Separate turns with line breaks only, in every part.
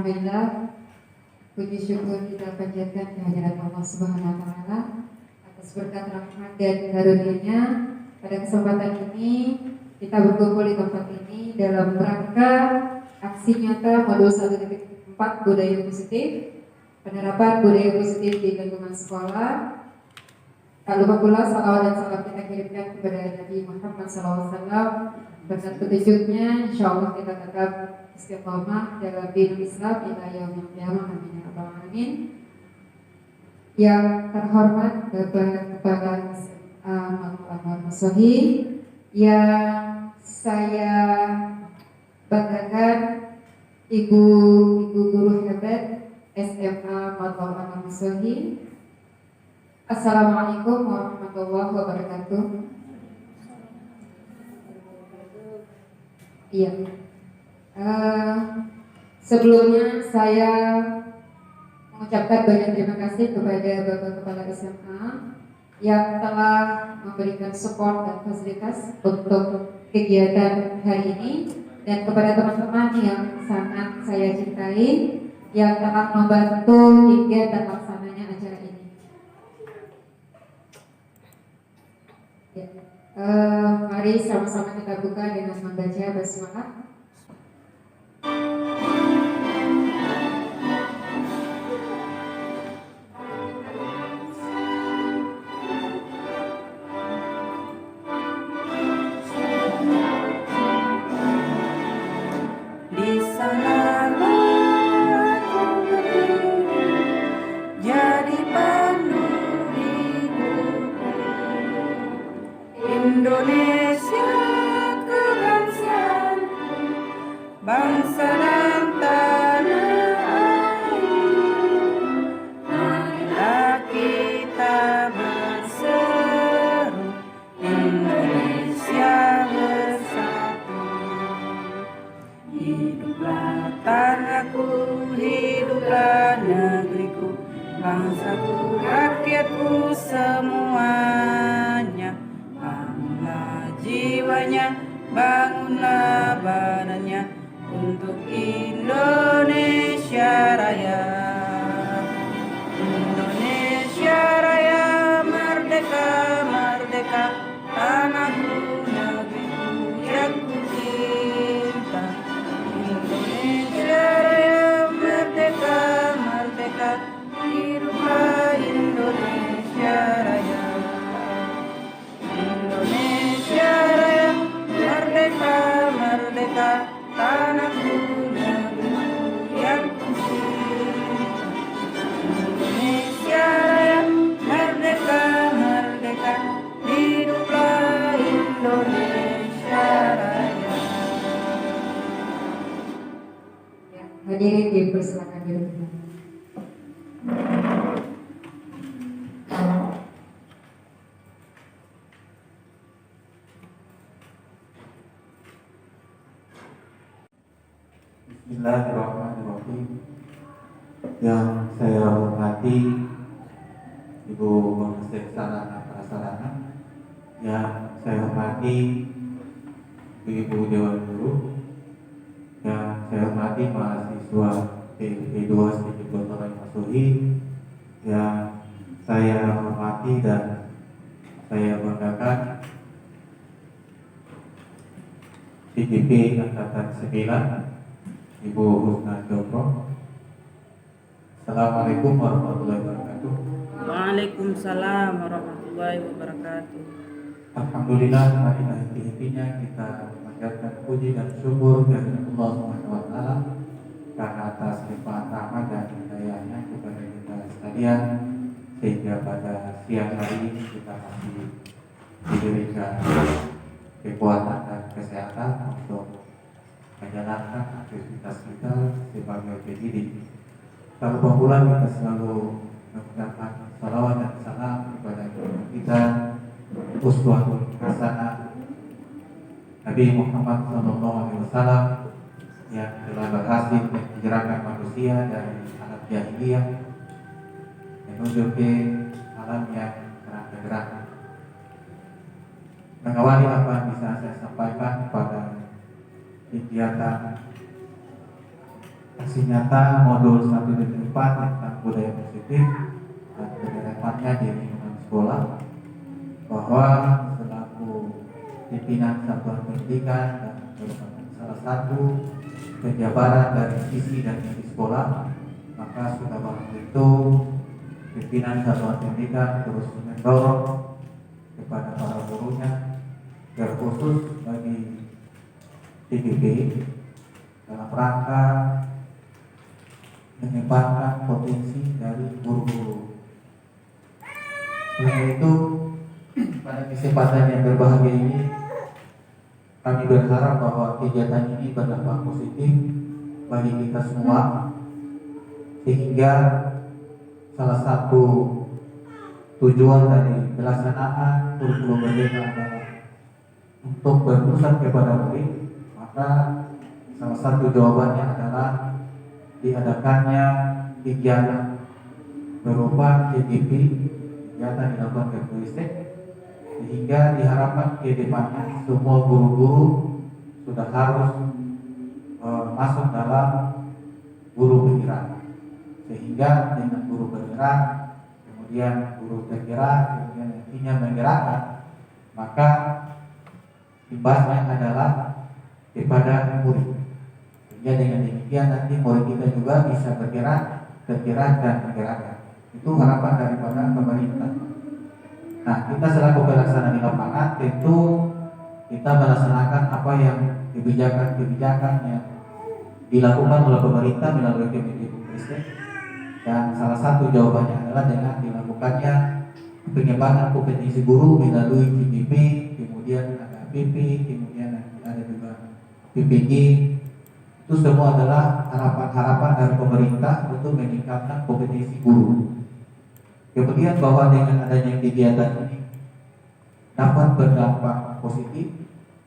Alhamdulillah, puji syukur kita panjatkan kehadirat Allah Subhanahu wa Ta'ala atas berkat rahmat dan karunia-Nya. Pada kesempatan ini kita berkumpul di tempat ini dalam rangka aksi nyata modul 1.4 budaya positif, penerapan budaya positif di lingkungan sekolah. Tak lupa pula salawat dan salam kita kirimkan kepada Nabi Muhammad SAW. Berkat petunjuknya, insya Allah kita tetap istiqomah dalam dinul Islam ila yaumil qiyamah. Amin ya rabbal alamin. Yang terhormat Bapak Kepala SMA Anwar Masohi, yang saya banggakan, Ibu guru hebat SMA Anwar Masohi. Assalamualaikum warahmatullahi wabarakatuh. Iya. Sebelumnya saya mengucapkan banyak terima kasih kepada Bapak Kepala SMA yang telah memberikan support dan fasilitas untuk kegiatan hari ini, dan kepada teman-teman yang sangat saya cintai yang telah membantu hingga terlaksananya acara ini. Mari sama-sama kita buka dengan membaca basmalah.
Indonesia kebangsaan, bangsa dan tanah air. Marilah kita berseru, Indonesia bersatu. Hiduplah tanahku, hiduplah negeriku, bangsaku, rakyatku semuanya. Jiwanya, bangunlah badannya untuk Indonesia Raya. Indonesia Raya, merdeka, merdeka, tanahku, negeriku yang ku cinta. Indonesia Raya, merdeka, merdeka, hiduplah Indonesia Raya. Indonesia Raya, merdeka, merdeka, tanahku, negeriku yang ku cinta. Indonesia Raya, merdeka, merdeka, hiduplah Indonesia Raya.
Ya, hadirin dipersilakan duduk.
Bismillahirrahmanirrahim. Yang saya hormati Ibu Mensesnek Sarana Prasarana, yang saya hormati Ibu Dewan Guru, yang saya hormati mahasiswa PIP2 Siti Dr. Masohi, yang saya hormati dan saya banggakan PIP Angkatan 9 Ibu Husna Joko. Assalamualaikum warahmatullahi wabarakatuh.
Waalaikumsalam warahmatullahi wabarakatuh.
Alhamdulillah, marilah inti-intinya kita memanjatkan puji dan syukur dari Allah Subhanahu wa Ta'ala karena atas limpahan rahmat dan hidayahnya kepada kita sekalian, sehingga pada siang hari ini kita masih diberikan kekuatan dan kesehatan untuk menjalankan aktivitas kita sebagai pendidik. Tak lupa pula kita selalu mengucapkan salawat dan salam kepada kita uswatul hasanah Nabi Muhammad SAW yang telah berhasil menghijrahkan manusia dari alam jahiliyah menuju ke alam yang terang benderang. Mengawali apa yang bisa saya sampaikan pada kegiatan aksi aksi nyata modul 1 dan 4 tentang budaya positif dan relevannya di lingkungan sekolah, bahwa selaku pimpinan satuan pendidikan dan merupakan salah satu penjabaran dari visi dan misi sekolah, maka sudah barang itu pimpinan satuan pendidikan terus mendorong kepada para gurunya, terkhusus bagi TGP, dalam rangka mengembangkan potensi dari guru-guru. Oleh itu, pada kesempatan yang berbahagia ini, kami berharap bahwa kegiatan ini berdampak positif bagi kita semua, sehingga salah satu tujuan dari pelaksanaan kurikulum merdeka adalah untuk berpusat kepada murid. Maka salah satu jawabannya adalah diadakannya kegiatan berupa KGP, kegiatan dilakukan bertulistik, sehingga diharapkan ke depannya semua guru-guru sudah harus masuk dalam guru bergerak, sehingga dengan guru bergerak, kemudian guru tergerak, kemudian nantinya menggerakkan, maka imbasnya adalah kepada murid. Sehingga dengan demikian nanti murid kita juga bisa bergerak, tergerak dan menggerakkan. Itu harapan daripada pemerintah. Nah, kita selaku pelaksana di lapangan tentu kita melaksanakan apa yang kebijakan-kebijakan yang dilakukan oleh pemerintah melalui Kemendikbudristek, dan salah satu jawabannya adalah dengan dilakukannya pengembangan kompetensi guru melalui KGP, kemudian ada PP, kemudian ada juga PPG. Itu semua adalah harapan-harapan dari pemerintah untuk meningkatkan kompetensi guru. Kemudian bahwa dengan adanya kegiatan ini dapat berdampak positif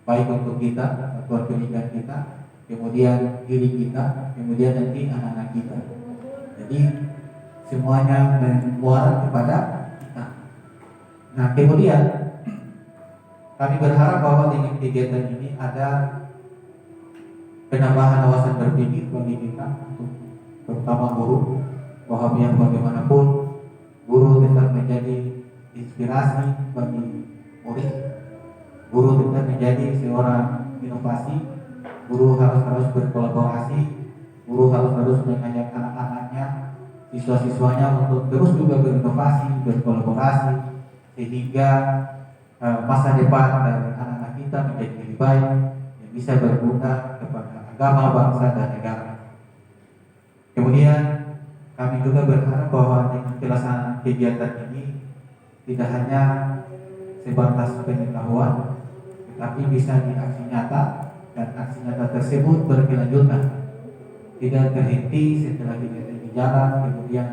baik untuk kita, satuan pendidikan kita, kemudian diri kita, kemudian nanti anak-anak kita. Jadi semuanya menguat kepada kita. Nah, kemudian kami berharap bahwa dengan kegiatan ini ada penambahan wawasan berpikir bagi kita, terutama guru, bahwa biar bagaimanapun guru tetap menjadi inspirasi bagi murid, guru tetap menjadi seorang inovasi, guru harus berkolaborasi, guru harus mengajak anak-anaknya, siswa-siswanya untuk terus juga berinovasi, berkolaborasi, sehingga masa depan dari anak-anak kita menjadi lebih baik, yang bisa berguna kepada agama, bangsa, dan negara. Kemudian kami juga berharap bahwa dengan pelaksanaan kegiatan ini tidak hanya sebatas pengetahuan, tetapi bisa di aksi nyata, dan aksi nyata tersebut berkelanjutan, tidak terhenti setelah kegiatan berjalan kemudian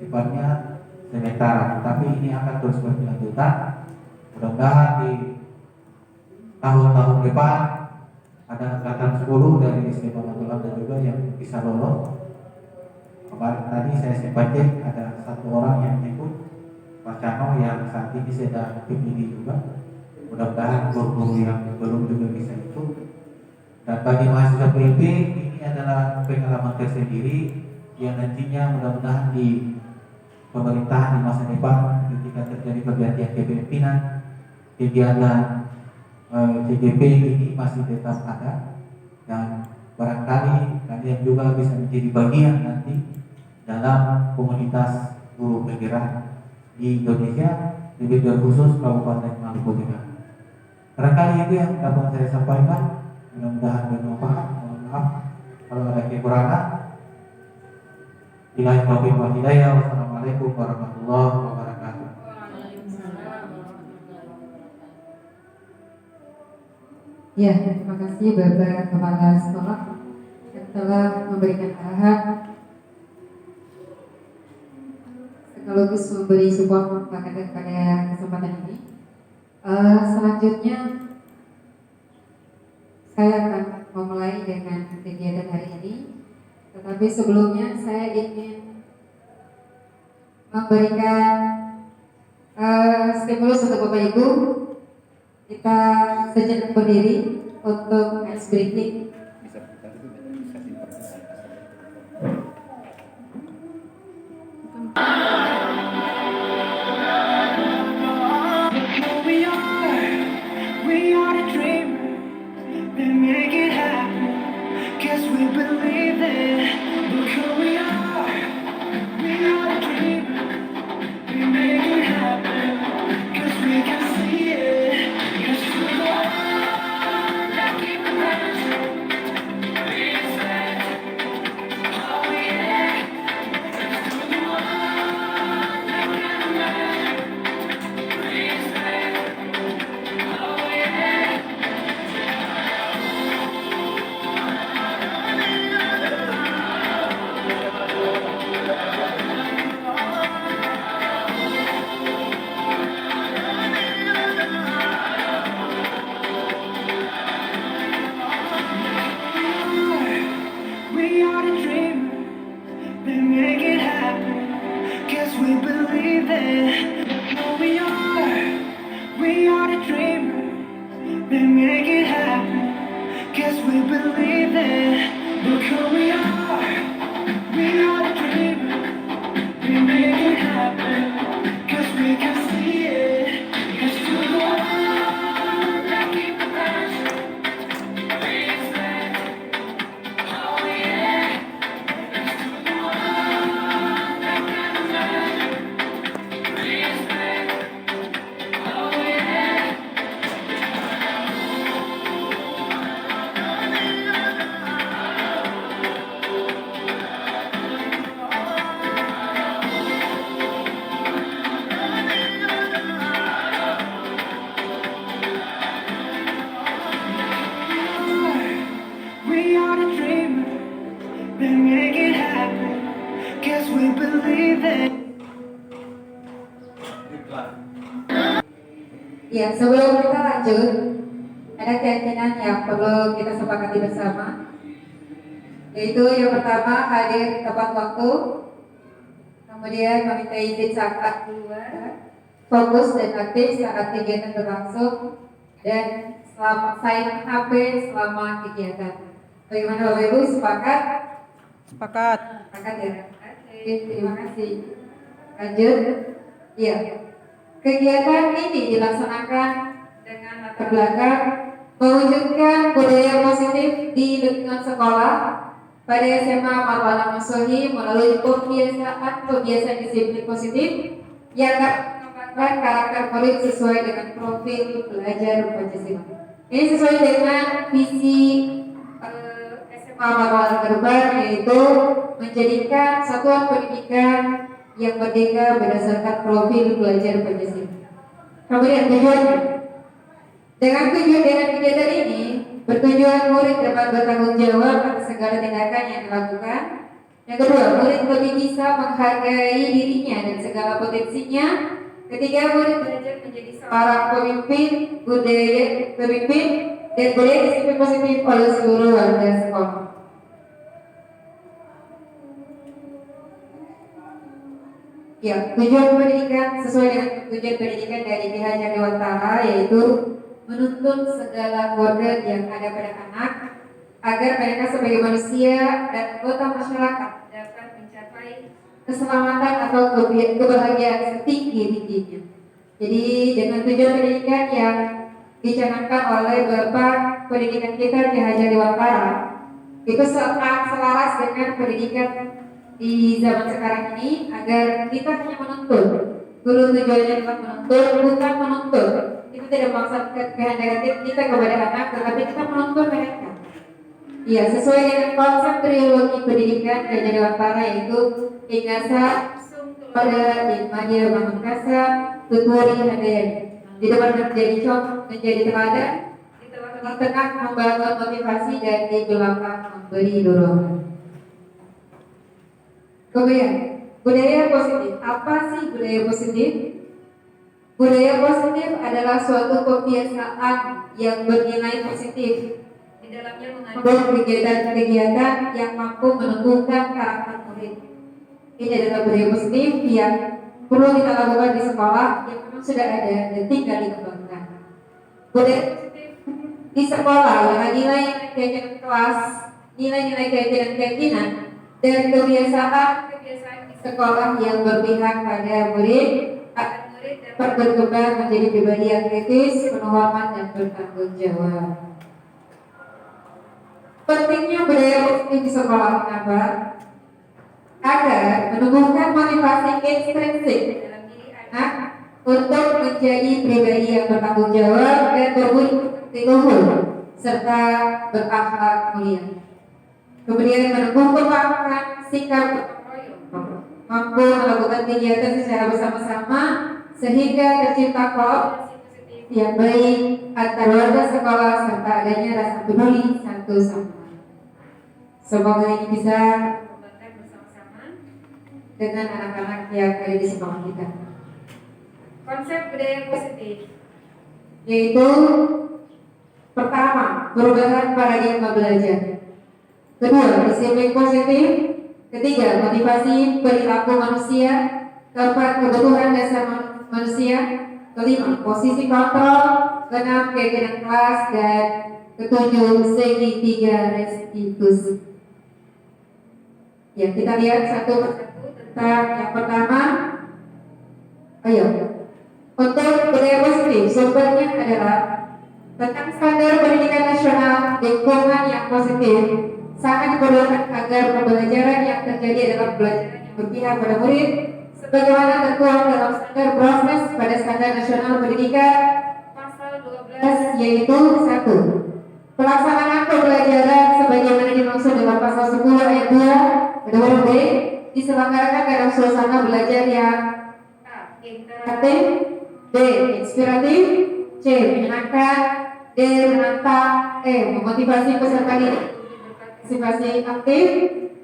sifatnya sementara, tetapi ini akan terus berkelanjutan. Mudah-mudahan di tahun-tahun depan ada angkatan 10 dari SMA Matulanda juga yang bisa lolos. Kemarin tadi saya sempat cek ada satu orang yang ikut, Pak Cano, yang saat ini sedang PPD juga. Mudah-mudahan guru-guru yang belum juga bisa ikut. Dan bagi mahasiswa PIP ini adalah pengalaman tersendiri yang nantinya mudah-mudahan di pemerintahan di masa depan ketika terjadi pergantian kepemimpinan, kegiatan CGP ini masih tetap ada, dan barangkali kalian juga bisa menjadi bagian nanti dalam komunitas guru bergerak di Indonesia, lebih terkhusus Kabupaten Maluku Tengah. Barangkali itu yang dapat saya sampaikan. Mudah-mudahan bermanfaat. Mohon maaf kalau ada kekurangan. Billahi taufiq wal hidayah. Wassalamualaikum warahmatullahi wabarakatuh.
Ya, terima kasih Bapak Kepala Sekolah yang telah memberikan arahan sekaligus memberi support pada kesempatan ini. Selanjutnya saya akan memulai dengan kegiatan hari ini, tetapi sebelumnya saya ingin memberikan stimulus untuk Bapak Ibu. Kita sejenak berdiri untuk ice breaking.
we believe it. Look who we are. We are the dreamers. We make it happen. 'Cause we can see it. It's to the one that keep the passion. Respect. Oh yeah. It's to the one that can imagine. Respect. Oh yeah. We are the dreamers, they make it happen. Guess we believe it.
Ya, sebelum kita lanjut, ada keyakinan yang perlu kita sepakati bersama, yaitu yang pertama hadir tepat waktu, kemudian meminta izin saat keluar, fokus dan aktif saat kegiatan berlangsung, dan selama silent HP selama kegiatan. Bagaimana Bapak Ibu, sepakat?
Sepakat.
Sepakat ya? Oke, terima kasih. Lanjut. Iya. Kegiatan ini dilaksanakan dengan latar belakang mewujudkan budaya positif di lingkungan sekolah pada SMA Maulana Masohi melalui kebiasaan disiplin positif yang akan mengembangkan karakter murid sesuai dengan profil belajar Pancasila. Ini sesuai dengan visi SMA Maulana Gerbar, yaitu menjadikan satuan pendidikan yang merdeka berdasarkan profil belajar Pancasila. Kemudian tujuannya, dengan kegiatan ini bertujuan murid dapat bertanggung jawab atas segala tindakan yang dilakukan. Yang kedua, murid lebih bisa menghargai dirinya dan segala potensinya. Ketiga, murid belajar menjadi seorang pemimpin dan budaya disiplin positif oleh seluruh warga sekolah. Ya, tujuan pendidikan sesuai dengan tujuan pendidikan dari PH Jatiwantara, yaitu menuntun segala kode yang ada pada anak agar mereka sebagai manusia dan anggota masyarakat dapat mencapai keselamatan atau kebahagiaan setinggi-tingginya. Jadi dengan tujuan pendidikan yang dicanangkan oleh Bapak Pendidikan kita PH Jatiwantara itu selaras dengan pendidikan di zaman sekarang ini, agar kita hanya menuntun. Guru tujuannya adalah menuntun, bukan menuntun. Itu tidak memaksakan kehendak kita kepada anak, tetapi kita menuntun mereka. Ya, sesuai dengan konsep trilogi pendidikan PH Jatiwantara, yaitu Ingasa, pada Madya Mamangkasa, Tuturi Handayani. Di depan menjadi contoh, menjadi teladan, di tengah membangun motivasi, dan di belakang memberi dorongan. Kemudian, budaya positif. Apa sih budaya positif? Budaya positif adalah suatu kebiasaan yang bernilai positif. Di dalamnya mengandung kegiatan-kegiatan yang mampu menumbuhkan karakter murid. Ini adalah budaya positif yang perlu kita lakukan di sekolah, yang memang sudah ada dan tinggal dikembangkan. Budaya positif di sekolah yang nilai keyakinan kelas, nilai-nilai keyakinan dan kebiasaan di sekolah yang berpihak pada murid agar murid dapat berkembang menjadi pribadi yang kritis, penuh hormat, dan bertanggung jawab. Pentingnya budaya positif di sekolah, kenapa? Agar menumbuhkan motivasi intrinsik dalam diri anak untuk menjadi pribadi yang bertanggung jawab dan berbudi luhur serta berakhlak mulia. Kemudian menumbuhkan sikap gotong royong, mampu melakukan kegiatan secara bersama-sama sehingga tercipta kolaborasi positif yang baik antar warga sekolah serta adanya rasa peduli satu sama lain. Semoga ini bisa kembangkan bersama-sama dengan anak-anak yang ada di sekolah kita. Konsep budaya positif yaitu pertama, perubahan paradigma belajar. Kedua, disiplin positif. Ketiga, motivasi perilaku manusia. Keempat, kebutuhan dasar manusia. Kelima, posisi kontrol. Keenam, keyakinan kelas. Dan Ketujuh, segitiga restitusi. Ya, kita lihat satu persatu tentang yang pertama. Ayo, untuk budaya positif, sumbernya adalah tentang standar pendidikan nasional lingkungan yang positif sangat diperlukan agar pembelajaran yang terjadi adalah pembelajaran yang berpihak pada murid sebagaimana tertuang dalam standar proses pada standar nasional pendidikan pasal 12, yaitu 1. Pelaksanaan pembelajaran sebagaimana dimaksud dalam pasal 10 ayat 2 pada huruf B diselenggarakan dalam suasana belajar yang A. Interaktif, B. Inspiratif, C. Menyenangkan, D. Menantang, E. Memotivasi peserta didik untuk berpartisipasi aktif,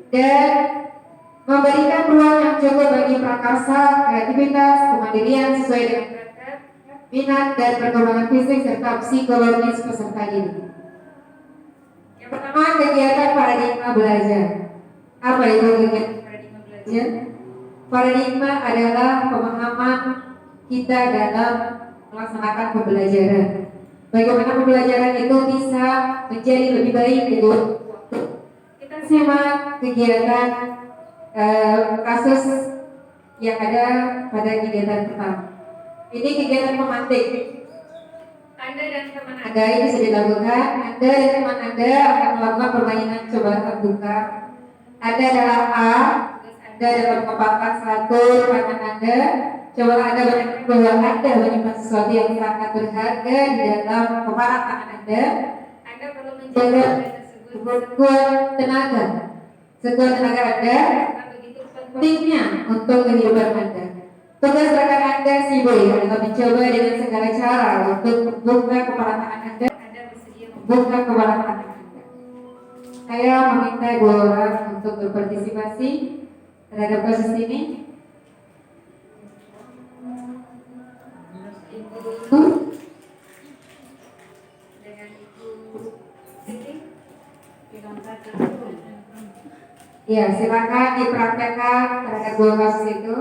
dan memberikan ruang yang cukup bagi prakarsa, kreativitas, kemandirian sesuai dengan bakat, minat, dan perkembangan fisik serta psikologis peserta didik. Yang pertama, kegiatan paradigma belajar. Apa itu kegiatan paradigma belajar? Paradigma adalah pemahaman kita dalam melaksanakan pembelajaran. Bagaimana pembelajaran itu bisa menjadi lebih baik dari waktu. Kita simak kegiatan kasus yang ada pada kegiatan pertama. Ini kegiatan memantik. Anda dan teman Anda ini sudah dilakukan. Anda dan teman Anda akan melakukan permainan coba terbuka. Anda adalah A, Anda dalam kompakan satu rekan Anda. Coba Anda bayangkan bahwa Anda menyimpan sesuatu yang sangat berharga di dalam kepalan tangan Anda. Anda perlu menjaga sekuat tenaga. Sekuat tenaga Anda akan begitu pentingnya untuk kehidupan Anda. Tugas rekan Anda si B adalah mencoba dengan segala cara untuk membuka kepala tangan Anda. Anda bersedia membuka kepala tangan Anda. Saya meminta 2 orang untuk berpartisipasi terhadap kasus ini. Ibu dengan Ibu Siti. Ya, silakan dipraktekkan terhadap 2 kasus itu.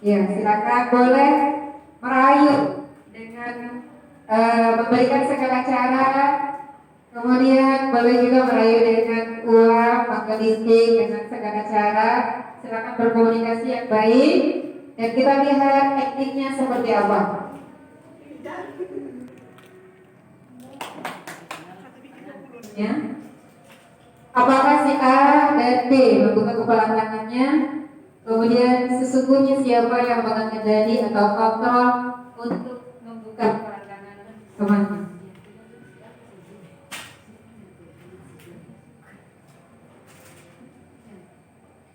Ya, silakan boleh merayu dengan memberikan segala cara. Kemudian boleh juga merayu dengan uang, menggelistik dengan segala cara. Silakan berkomunikasi yang baik dan kita lihat tekniknya seperti apa. Ya. Apakah si A dan B membuka kepala tangannya? Kemudian sesungguhnya siapa yang mengendali atau kontrol untuk membuka kepala tangan temannya?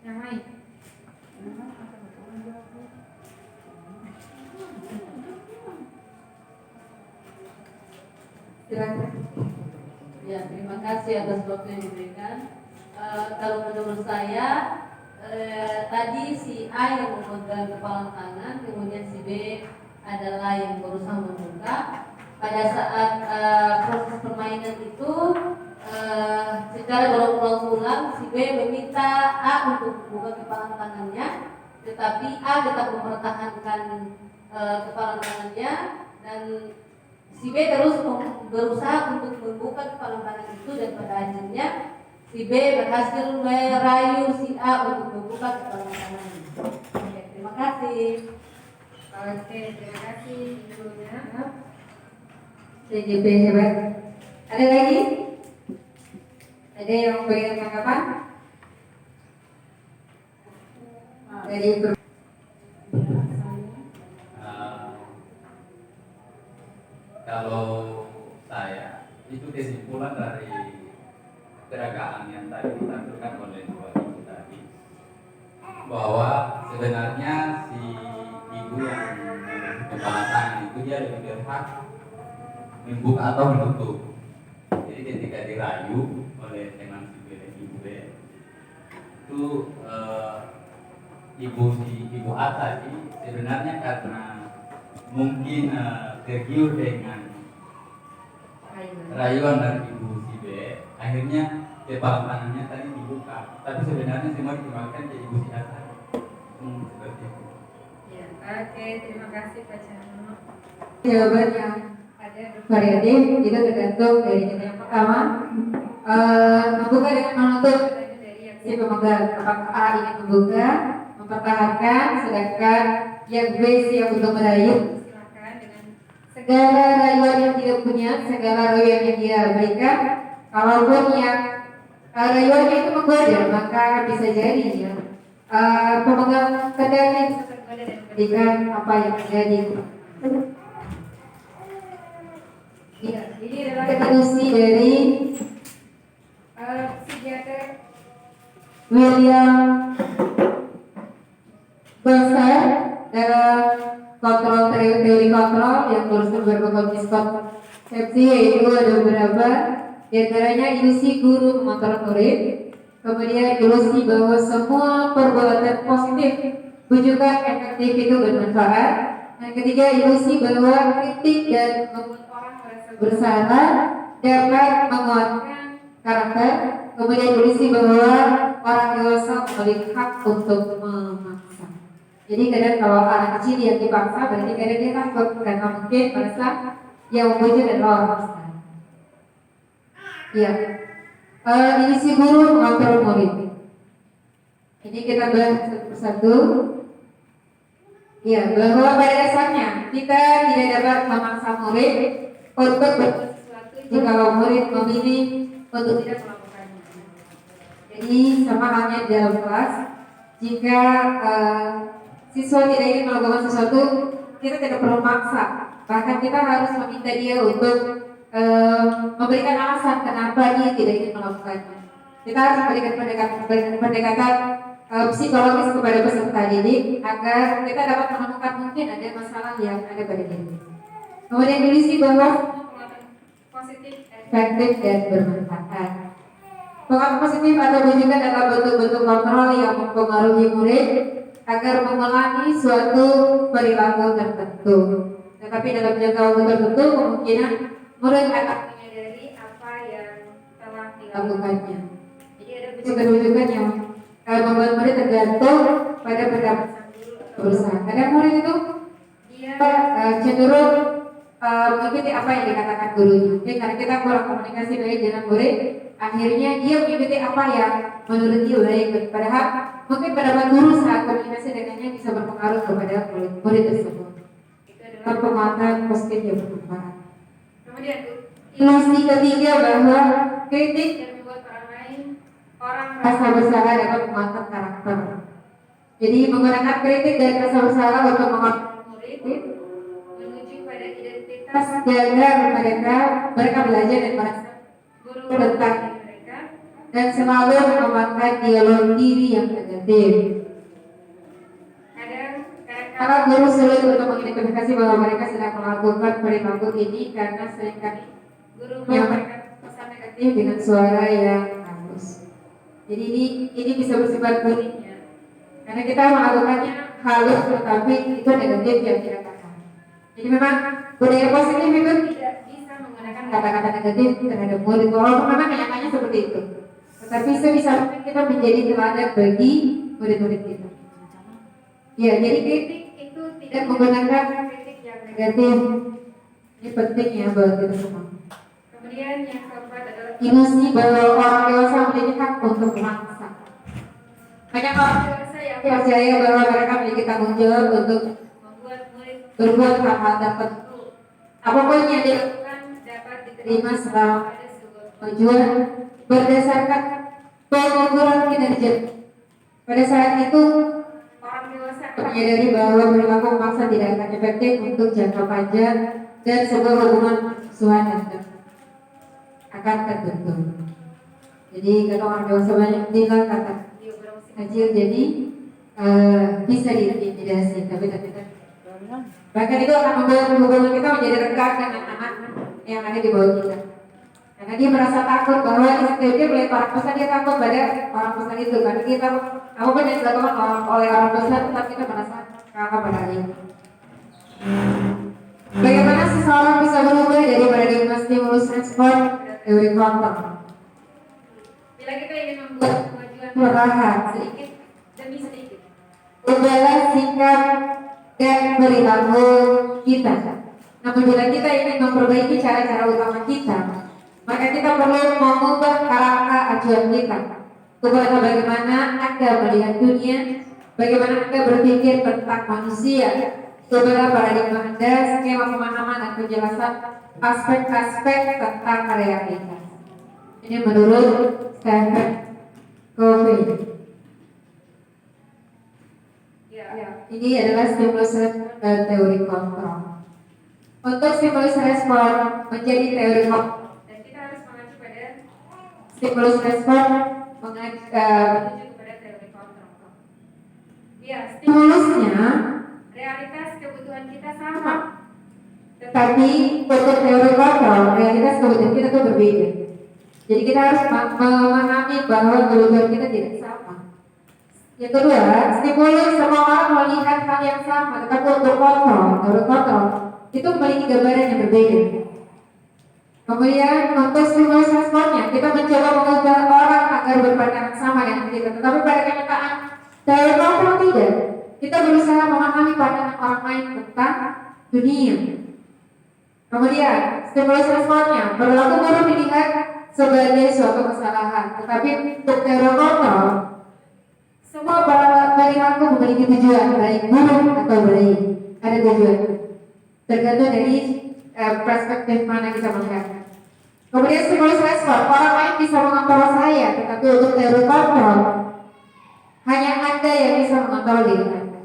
Yang lain. Silakan.
Ya, terima kasih atas waktu yang diberikan. Kalau menurut saya, tadi si A yang memegang kepala tangan, kemudian si B adalah yang berusaha membuka. Pada saat proses permainan itu, secara berulang-ulang si B meminta A untuk membuka kepala tangannya, tetapi A tetap mempertahankan kepala tangannya dan si B terus berusaha untuk membuka kepala tangan itu, dan pada akhirnya si B berhasil merayu si A untuk membuka kepala tangannya. Oke, terima kasih.
Oke, terima kasih ibunya. CJP hebat. Ada lagi? Ada yang memberikan tanggapan? Dari
kalau saya itu kesimpulan dari gerakan yang tadi ditampilkan oleh dua ibu tadi, bahwa sebenarnya si ibu yang kepala tangan itu dia lebih berhak membuka atau menutup. Jadi ketika dirayu oleh teman si B dan ibu B itu ibu A tadi sebenarnya karena mungkin tergiur dengan rayuan dari ibu si B, akhirnya kepala tangannya tadi dibuka, tapi sebenarnya semua dikembalikan ke ibu si A tadi. Seperti itu.
ya, Oke, terima kasih Pak Cahno. Jawaban yang ada variatif itu tergantung dari kita. Yang pertama, membuka dengan menutup dari yang si pemegang. Apakah A ingin membuka, mempertahankan, sedangkan yang B siap untuk merayu. Silakan dengan segala rayuan yang dia punya, segala rayuan yang dia berikan. Kalaupun yang rayuannya itu menggoda, maka bisa jadi ya pemegang kendali bisa tergoda dan memberikan apa yang terjadi. Iya, ini adalah definisi dari psikiater William Glasser dalam kontrol teori kontrol yang berusaha berbagai konsepsi, yaitu ada beberapa di antaranya ilusi guru mengontrol murid, kemudian ilusi bahwa semua perbuatan positif bujukan efektif itu bermanfaat, dan ketiga ilusi bahwa kritik dan membuat orang merasa bersalah dapat menguatkan karakter, kemudian ilusi bahwa orang dewasa memiliki hak untuk memaksa. Jadi kadang kalau anak kecil yang dipaksa berarti kadang dia takut karena mungkin merasa yang membujuk adalah orang besar. Ya, ilusi guru mengontrol murid. Ini kita bahas satu persatu. Ya, bahwa pada dasarnya kita tidak dapat memaksa murid untuk berbuat sesuatu jika murid memilih untuk tidak melakukannya. Jadi sama halnya di dalam kelas, jika siswa tidak ingin melakukan sesuatu, kita tidak perlu maksa. Bahkan kita harus meminta dia untuk memberikan alasan kenapa dia tidak ingin melakukannya. Kita harus memberikan pendekatan psikologis kepada peserta didik agar kita dapat menemukan mungkin ada masalah yang ada pada diri. Kemudian ilusi bahwa positif, efektif dan bermanfaat. Pengaruh positif atau bujukan adalah bentuk-bentuk kontrol yang mempengaruhi murid agar mengulangi suatu perilaku tertentu. Tetapi dalam jangka waktu tertentu kemungkinan murid akan menyadari apa yang telah dilakukannya. Jadi ada bujukan-bujukan yang membuat murid tergantung pada pendapat sang guru atau berusaha. Kadang murid itu dia cenderung mengikuti apa yang dikatakan gurunya. Mungkin karena kita kurang komunikasi baik dengan murid, akhirnya dia mengikuti apa yang menurut dia baik. Padahal mungkin pendapat guru saat komunikasi dengannya bisa berpengaruh kepada murid tersebut. Itu adalah penguatan positif yang bermanfaat. Kemudian ilusi ketiga bahwa kritik dan membuat orang merasa bersalah dapat menguatkan karakter. Jadi menggunakan kritik dan rasa bersalah untuk menguatkan murid menuju pada identitas agar mereka belajar dan merasa guru tentang mereka dan selalu mengembangkan dialog diri yang negatif. Kadang guru sulit untuk mengidentifikasi bahwa mereka sedang melakukan perilaku ini karena seringkali guru menyampaikan pesan negatif dengan suara yang halus. Jadi ini bisa bersifat bullying ya. Karena kita melakukannya halus tetapi itu negatif yang kita katakan. Jadi memang budaya positif itu tidak bisa menggunakan kata-kata negatif terhadap murid. Walaupun memang kenyataannya seperti itu. Tetapi sebisa mungkin kita menjadi teladan bagi murid-murid kita. Ya, jadi kritik itu tidak menggunakan kritik yang negatif. Ini penting ya buat kita semua. Kemudian yang keempat adalah ilusi bahwa orang dewasa memiliki hak untuk memaksa. Banyak orang dewasa yang percaya bahwa mereka memiliki tanggung jawab untuk membuat murid berbuat hal-hal tertentu. Apapun yang dilakukan dapat diterima selama ada sebuah tujuan berdasarkan pengukuran kinerja. Pada saat itu orang dewasa menyadari bahwa perilaku memaksa tidak akan efektif untuk jangka panjang dan sebuah hubungan persuanan akan terbentuk. Jadi kalau orang dewasa banyak bilang kata dia berapa kecil jadi bisa diintimidasi, tapi bahkan itu akan membuat hubungan kita menjadi renggang dengan anak yang ada di bawah kita. Karena dia merasa takut bahwa dia melihat orang besar, dia takut pada orang besar itu. Karena dia takut apapun yang dilakukan oleh orang besar, tetap kita merasa kakak pada ini. Bagaimana seseorang bisa berubah dari paradigma stimulus respon teori kontrol? Bila kita ingin membuat kemajuan perlahan sedikit demi sedikit, ubahlah sikap dan perilaku kita. Namun bila kita ingin memperbaiki cara-cara utama kita, maka kita perlu mengubah kerangka acuan kita kepada bagaimana Anda melihat dunia, bagaimana Anda berpikir tentang manusia, kepada paradigma Anda, skema pemahaman dan penjelasan aspek-aspek tentang realitas. Ini menurut Stephen Covey. Ini adalah stimulus dan teori kontrol. Untuk stimulus respon menjadi teori kontrol, dan kita harus mengacu pada stimulus respon menuju kepada teori kontrol. Ya, stimulusnya realitas kebutuhan kita sama, tetapi untuk teori kontrol realitas kebutuhan kita itu berbeda. Jadi kita harus memahami bahwa kebutuhan kita tidak sama. Yang kedua, stimulus semua orang melihat hal yang sama, tetapi untuk teori kontrol itu memiliki gambaran yang berbeda. Kemudian untuk stimulus responnya, kita mencoba mengubah orang agar berpandangan sama dengan kita, tetapi pada kenyataan teori kontrol tidak. Kita berusaha memahami pandangan orang lain tentang dunia. Kemudian stimulus responnya, perilaku baru dilihat sebagai suatu kesalahan, tetapi untuk teori kontrol semua perilaku memiliki tujuan, baik buruk atau baik, ada tujuan. Tergantung dari perspektif mana kita melihatnya. Kemudian stimulus respon, orang lain bisa mengontrol saya, tetapi untuk teori kontrol hanya Anda yang bisa mengontrol diri Anda.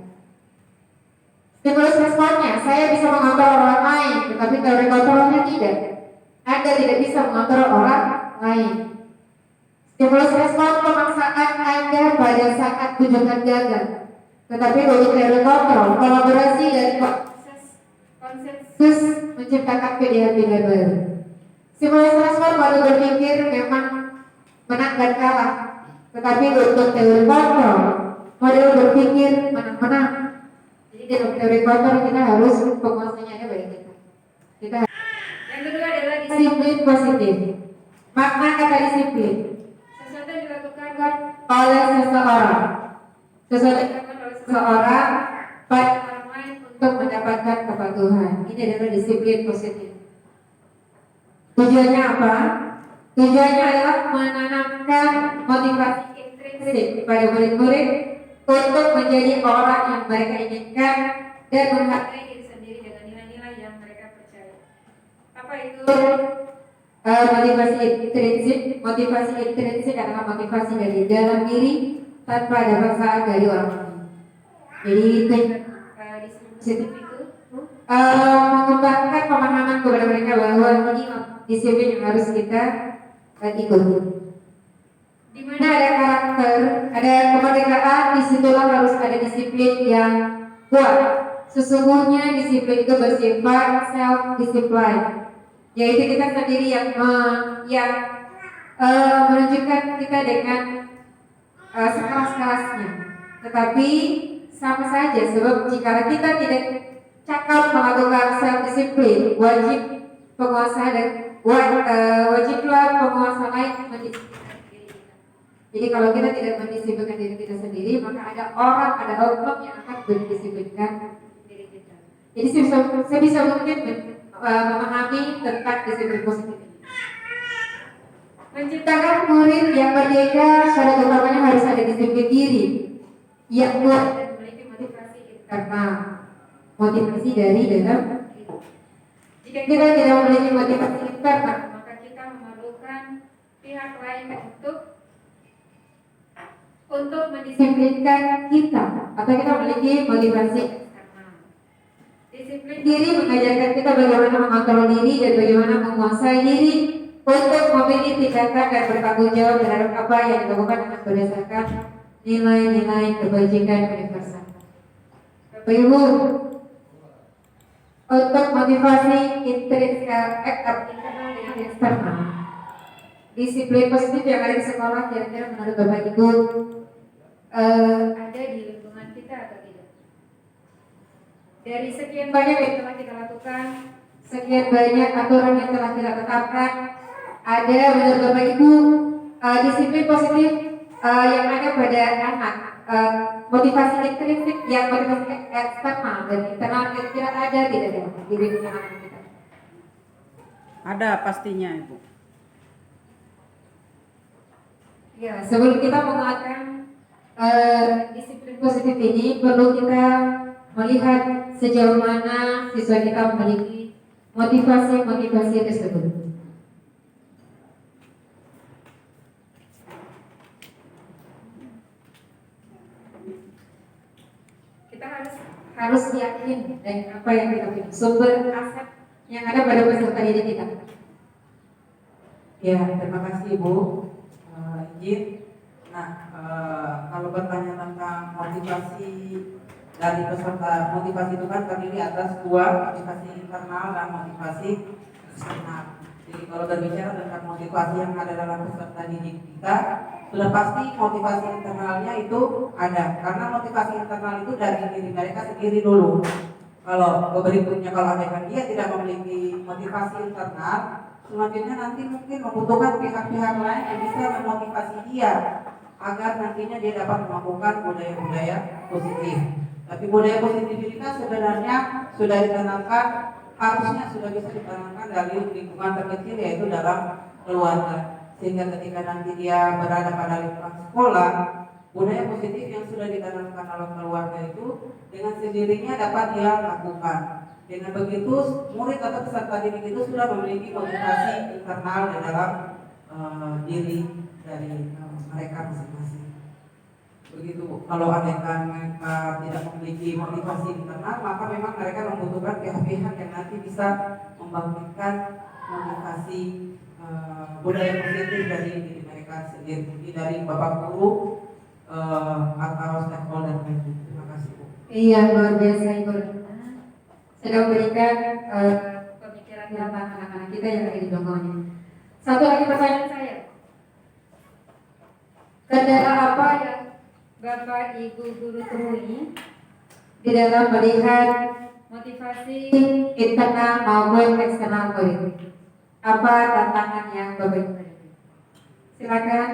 Stimulus responnya, saya bisa mengontrol orang lain, tetapi teori kontrolnya tidak. Anda tidak bisa mengontrol orang lain. Stimulus respon pemaksaan Anda pada saat kunjungan gagal, tetapi untuk teori kontrol kolaborasi dan konsensus menciptakan pilihan-pilihan baru. Stimulus respon baru berpikir memang menang dan kalah, tetapi untuk teori kontrol model berpikir menang-menang. Jadi dalam teori kontrol kita harus penguasanya ada pada kita. Yang kedua adalah disiplin positif. Makna kata disiplin, sesuatu yang dilakukan oleh seseorang pada orang lain untuk mendapatkan kepatuhan. Ini adalah disiplin positif. Tujuannya apa? Tujuannya adalah menanamkan motivasi intrinsik pada murid-murid untuk menjadi orang yang mereka inginkan dan menghargai diri sendiri dengan nilai-nilai yang mereka percaya. Apa itu motivasi intrinsik? Motivasi intrinsik adalah motivasi dari dalam diri tanpa ada paksaan dari orang lain. Jadi disiplin itu mengembangkan pemahaman kepada mereka bahwa ini disiplin yang harus kita ikuti. Di mana ada karakter, ada kemerdekaan, disitulah harus ada disiplin yang kuat. Sesungguhnya disiplin itu bersifat self-discipline, yaitu kita sendiri yang menunjukkan kita dengan sekelas-kelasnya. Tetapi sama saja, sebab jika kita tidak cakap melakukan self-disiplin, wajib penguasa dan wajiblah penguasa lain mendisiplinkan diri kita. Jadi kalau kita tidak mendisiplinkan diri kita sendiri, maka ada orang, ada oknum yang akan mendisiplinkan diri kita. Jadi sebisa mungkin memahami tentang disiplin positif ini. Menciptakan murid yang merdeka, syarat utamanya harus ada disiplin diri yang kuat dan memiliki motivasi internal, motivasi dari dalam diri. Jika kita tidak memiliki motivasi internal, maka kita memerlukan pihak lain untuk mendisiplinkan kita, atau kita memiliki motivasi eksternal. Disiplin diri mengajarkan kita bagaimana mengontrol diri dan bagaimana menguasai diri untuk memilih tindakan dan bertanggung jawab terhadap apa yang dilakukan dengan berdasarkan nilai-nilai kebajikan universal. Bapak Ibu, untuk motivasi internal dan eksternal, disiplin positif yang ada di sekolah kira-kira menurut Bapak Ibu ada di lingkungan kita atau tidak? Dari sekian banyak yang telah kita lakukan, sekian banyak aturan yang telah kita tetapkan, ada menurut Bapak Ibu disiplin positif yang ada pada anak motivasi intrinsik yang motivasi eksternal dan internal kira-kira ada tidak di diri anak kita?
Ada pastinya Ibu.
Ya, sebelum kita menguatkan disiplin positif ini, perlu kita melihat sejauh mana siswa kita memiliki motivasi tersebut. Kita harus yakin dengan apa yang kita punya, sumber aset yang ada pada peserta didik kita.
Ya, terima kasih Ibu. Izin. Nah, kalau bertanya tentang motivasi dari peserta, motivasi itu kan terdiri atas dua, motivasi internal dan motivasi eksternal. Jadi kalau berbicara tentang motivasi yang ada dalam peserta didik kita, sudah pasti motivasi internalnya itu ada. Karena motivasi internal itu dari diri mereka sendiri dulu. Kalau berikutnya, kalau ada dia tidak memiliki motivasi internal, selanjutnya nanti mungkin membutuhkan pihak-pihak lain yang bisa memotivasi dia agar nantinya dia dapat melakukan budaya-budaya positif. Tapi budaya positivitas sebenarnya sudah ditanamkan, harusnya sudah bisa ditanamkan dari lingkungan terkecil, yaitu dalam keluarga. Sehingga ketika nanti dia berada pada lingkungan sekolah, budaya positif yang sudah ditanamkan dalam keluarga itu dengan sendirinya dapat dia lakukan. Dengan begitu, murid atau peserta didik itu sudah memiliki motivasi internal di dalam diri dari mereka masing-masing. Begitu Bu. Kalau mereka tidak memiliki motivasi internal, maka memang mereka membutuhkan pihak-pihak yang nanti bisa membangkitkan motivasi budaya positif dari diri mereka sendiri. Jadi dari Bapak Guru atau stakeholder lainnya. Terima kasih Bu.
Iya, luar biasa Ibu. Sedang memberikan pemikiran tentang anak-anak kita yang ada di belakangnya. Satu lagi pertanyaan saya, kendala apa yang Bapak Ibu guru temui di dalam melihat motivasi internal maupun eksternal murid? Apa tantangan yang Bapak Ibu hadapi? Silakan.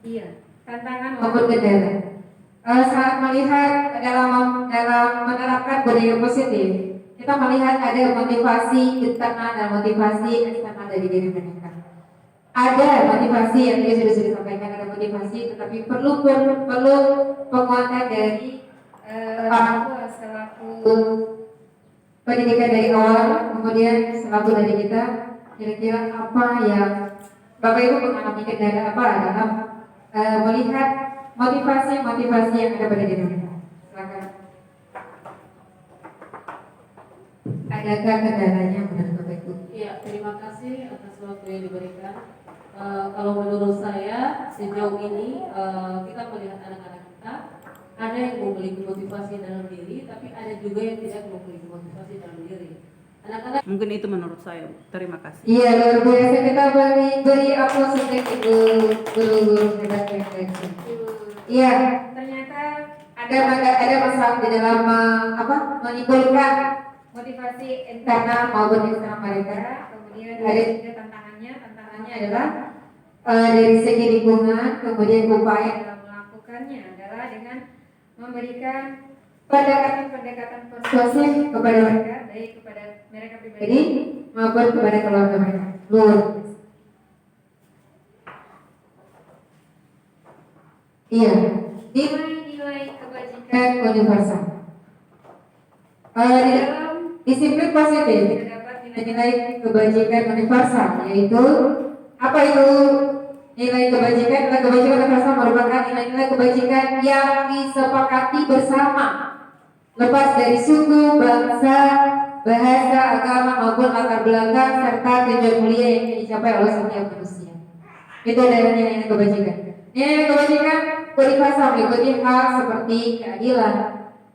Iya, tantangan maupun kendala. Saat melihat dalam menerapkan budaya positif, kita melihat ada motivasi internal dan motivasi eksternal dari diri mereka. Ada motivasi yang tadi sudah disampaikan, ada motivasi, tetapi perlu penguatan dari orang tua selaku pendidikan dari awal, kemudian selaku dari kita. Kira-kira apa yang Bapak Ibu mengalami kendala apa dalam melihat motivasi yang ada pada diri mereka? Silakan. Adakah kendalanya menurut Bapak Ibu?
Iya, terima kasih atas waktu yang diberikan. Kalau menurut saya sejauh ini kita melihat anak-anak kita ada yang memiliki motivasi dalam diri, tapi ada juga yang tidak memiliki motivasi dalam diri. Anak-anak
Mungkin itu menurut saya Bu. Terima kasih.
Iya, luar biasa, kita beri aplaus untuk Ibu guru-guru hebat yang Iya, ternyata ada masalah di dalam menimbulkan motivasi internal maupun eksternal mereka. Kemudian ada juga tantangannya adalah dari segi lingkungan, kemudian upaya dalam melakukannya adalah dengan memberikan pendekatan persuasif kepada mereka, baik kepada mereka pribadi maupun kepada keluarga mereka. Luar biasa. Iya, nilai-nilai kebajikan universal. Di dalam disiplin positif terdapat nilai-nilai kebajikan universal, yaitu apa itu nilai kebajikan? Nilai kebajikan universal merupakan nilai-nilai kebajikan yang disepakati bersama, lepas dari suku, bangsa, bahasa, agama maupun latar belakang serta tujuan mulia yang dicapai oleh setiap manusia. Itu adalah nilai-nilai kebajikan. Nilai kebajikan universal meliputi hal seperti keadilan,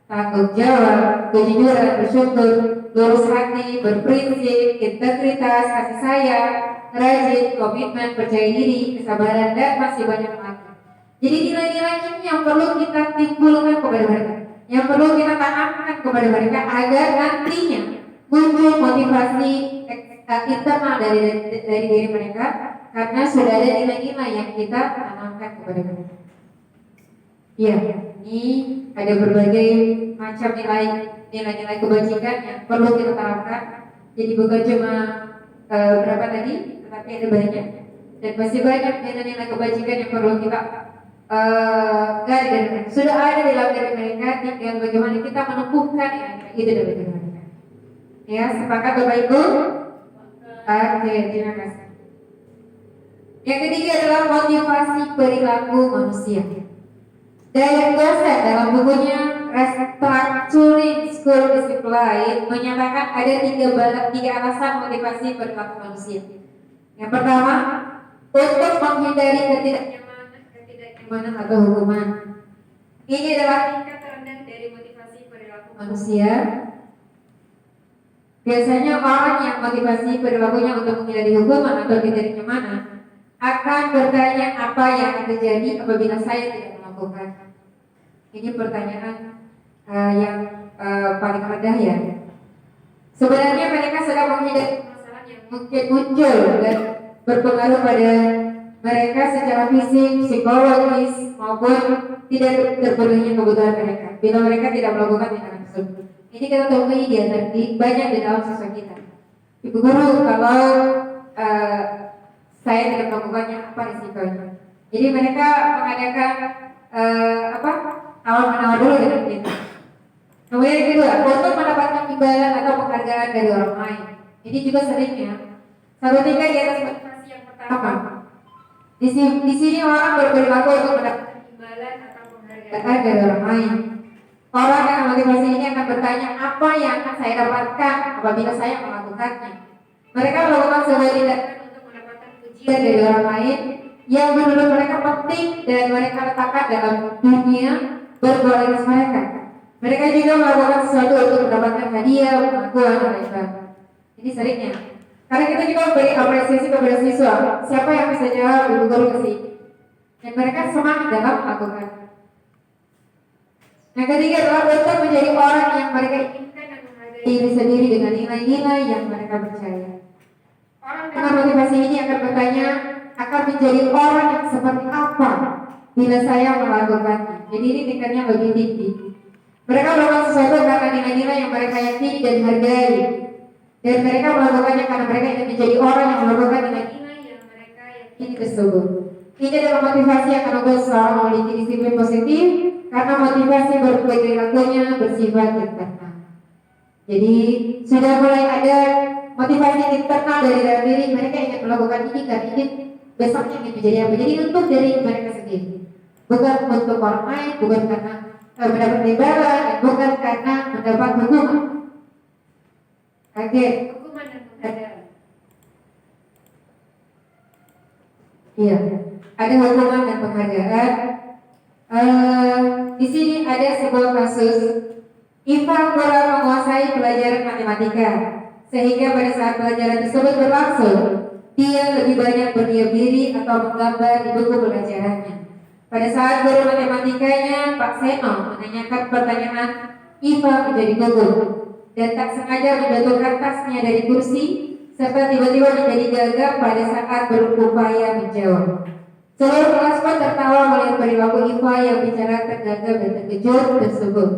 tanggung jawab, kejujuran, bersyukur, lurus hati, berprinsip, integritas, kasih sayang, rajin, komitmen, percaya diri, kesabaran, dan masih banyak lagi. Jadi nilai-nilai ini yang perlu kita timbulkan kepada mereka, yang perlu kita tanamkan kepada mereka agar nantinya muncul motivasi internal dari diri mereka, karena sudah ada nilai-nilai yang kita tanamkan kepada mereka. Iya, ini ada berbagai macam nilai-nilai kebajikan yang perlu kita terapkan. Jadi bukan cuma berapa tadi, tetapi ada banyak, dan masih banyak nilai-nilai kebajikan yang perlu kita gali dari mereka. Sudah ada di dalam diri mereka, tinggal bagaimana kita menumbuhkan nilai-nilai itu dalam diri mereka. Ya, sepakat Bapak Ibu? Oke, terima kasih. Yang ketiga adalah motivasi perilaku manusia. Dari dosen dalam bukunya Restructuring School Discipline menyatakan ada tiga alasan motivasi perilaku manusia. Yang pertama, untuk menghindari ketidaknyamanan atau hukuman. Ini adalah tingkat terendah dari motivasi perilaku manusia. Biasanya orang yang motivasi perilakunya untuk menghindari hukuman atau ketidaknyamanan akan bertanya apa yang akan terjadi apabila saya tidak melakukan. Ini pertanyaan yang paling rendah ya. Sebenarnya mereka sedang menghindari masalah yang mungkin muncul dan berpengaruh pada mereka secara fisik, psikologis maupun tidak terpenuhinya kebutuhan mereka bila mereka tidak melakukan tindakan tersebut. Ini kita temui banyak di dalam siswa kita. Ibu guru, kalau saya tidak melakukannya, apa risikonya? Jadi mereka mengadakan tawar-menawar dulu dengan kita. Kemudian yang kedua, untuk mendapatkan imbalan atau penghargaan dari orang lain. Ini juga seringnya satu tingkat di atas motivasi yang pertama. Di sini orang berperilaku untuk mendapatkan imbalan atau penghargaan dari orang lain. Orang dengan motivasi ini akan bertanya apa yang akan saya dapatkan apabila saya melakukannya. Mereka melakukan sebuah tindakan untuk mendapatkan pujian dari orang lain yang menurut mereka penting dan mereka letakkan dalam dunia berkualitas mereka. Mereka juga melakukan sesuatu untuk mendapatkan hadiah, pengakuan, dan lain-lain. Ini seringnya. Karena kita juga memberi apresiasi kepada siswa. Siapa yang bisa jawab, ibu guru kasih. Dan mereka semangat dalam melakukan. Yang ketiga adalah untuk menjadi orang yang mereka inginkan dan menghargai diri sendiri dengan nilai-nilai yang mereka percaya. Orang dengan motivasi ini akan bertanya, akan menjadi orang yang seperti apa bila saya melakukannya. Jadi ini tingkatnya lebih tinggi. Mereka melakukan sesuatu karena nilai-nilai yang mereka yakini dan hargai, dan mereka melakukannya karena mereka ingin menjadi orang yang melakukan nilai-nilai yang mereka yakini tersebut. Ini adalah motivasi yang akan membuat seseorang memiliki disiplin positif, karena motivasi berperilakunya bersifat internal. Jadi sudah mulai ada motivasi internal dari dalam diri, mereka ingin melakukan ini karena ingin besoknya ingin menjadi apa. Jadi untuk diri mereka sendiri, bukan untuk orang lain, bukan karena mendapat imbalan, bukan karena mendapat hukuman. Oke, hukuman dan penghargaan. Iya, ada hukuman dan penghargaan. Di sini ada sebuah kasus. Iva kurang menguasai pelajaran matematika, sehingga pada saat pelajaran tersebut berlangsung, dia lebih banyak berdiam diri atau menggambar di buku pelajarannya. Pada saat guru matematikanya, Pak Seno, menanyakan pertanyaan, Iva menjadi gugup dan tak sengaja menjatuhkan tasnya dari kursi, serta tiba-tiba menjadi gagap pada saat berupaya menjawab. Seluruh kelas pun tertawa melihat perilaku Iva yang bicara tergagap dan terkejut tersebut.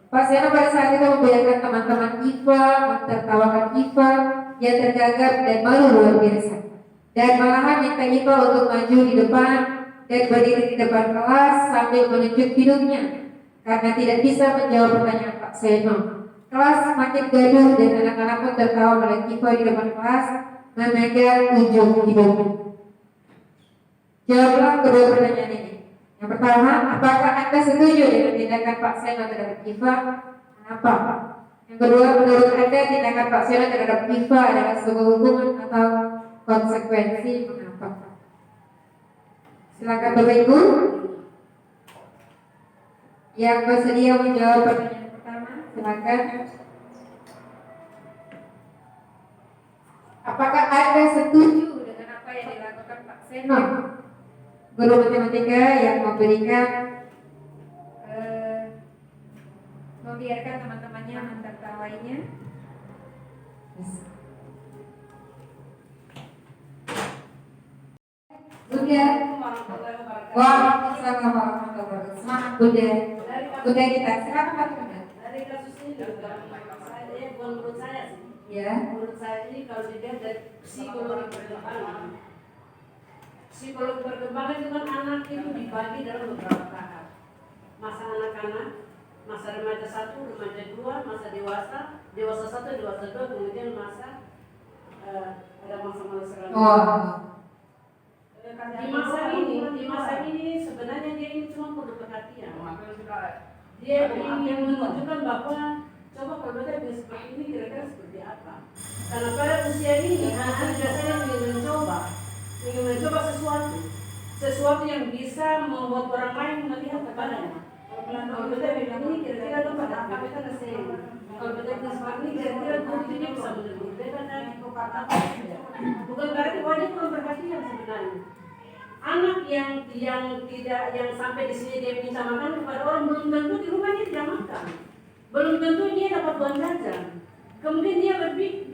Pak Seno pada saat itu membedakan teman-teman Iva, mentertawakan Iva yang tergagap dan malu luar biasa, dan malahan minta Iva untuk maju di depan dan berdiri di depan kelas sambil menunjuk hidungnya karena tidak bisa menjawab pertanyaan Pak Seno. Kelas semakin gaduh dan anak-anak pun tertawa melihat Iva di depan kelas memegang ujung hidungnya. Jawablah kedua pertanyaan ini. Yang pertama, apakah Anda setuju dengan tindakan Pak Seno terhadap Iva? Kenapa? Yang kedua, menurut Anda tindakan Pak Seno terhadap Iva adalah sebuah hukuman atau konsekuensi? Mengapa? Silakan Bapak Ibu yang bersedia menjawab pertanyaan pertama, silakan. Apakah Anda setuju dengan apa yang dilakukan Pak Seno, guru matematika yang membiarkan teman-temannya mentertawainya? Bunda. Waalaikumsalam warahmatullahi wabarakatuh. Semangat Bunda. Bunda kita silakan Pak Bunda.
Dari kasus ini juga menurut saya sih,
Ya.
menurut saya ini kalau dilihat dari psikologi perkembangan itu kan anak itu dibagi dalam beberapa tahap. Masa anak-anak, masa remaja 1, remaja 2, masa dewasa, dewasa 1, dewasa 2, kemudian masa ada masa-masa remaja.
Oh.
Di masa ini sebenarnya dia ini cuma perlu perhatian. Dia ingin menunjukkan bahwa coba kalau beda dengan seperti ini kira-kira seperti apa. Karena pada usia ini anak-anak biasanya ingin mencoba sesuatu yang bisa membuat orang lain melihat kepadanya. Kalau beda dengan ini kira-kira itu pada apa kita kasih. Kalau beda dengan seperti ini kira-kira dia bisa menurut beda dan bukan berarti wajib perhatian sebenarnya. Anak yang sampai di sini dia minta makan kepada orang, belum tentu di rumah dia tidak makan, belum tentu dia dapat uang jajan. Kemudian dia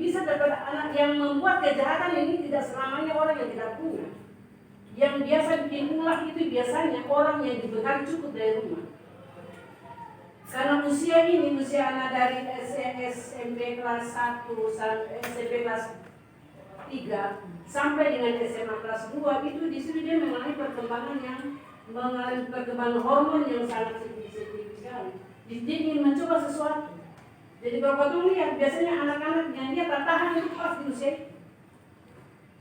bisa dapat anak yang membuat kejahatan ini tidak selamanya orang yang tidak punya. Yang biasa bikin ulah itu biasanya orang yang dibekali cukup dari rumah. Karena usia anak dari SMP kelas 1 SMP kelas 3 sampai dengan SMA kelas 2 itu di situ dia mengalami perkembangan hormon yang sangat signifikan sekali. Dia ingin mencoba sesuatu. Jadi kalau kamu lihat biasanya anak-anak yang dia tak tahan itu pas di usia itu.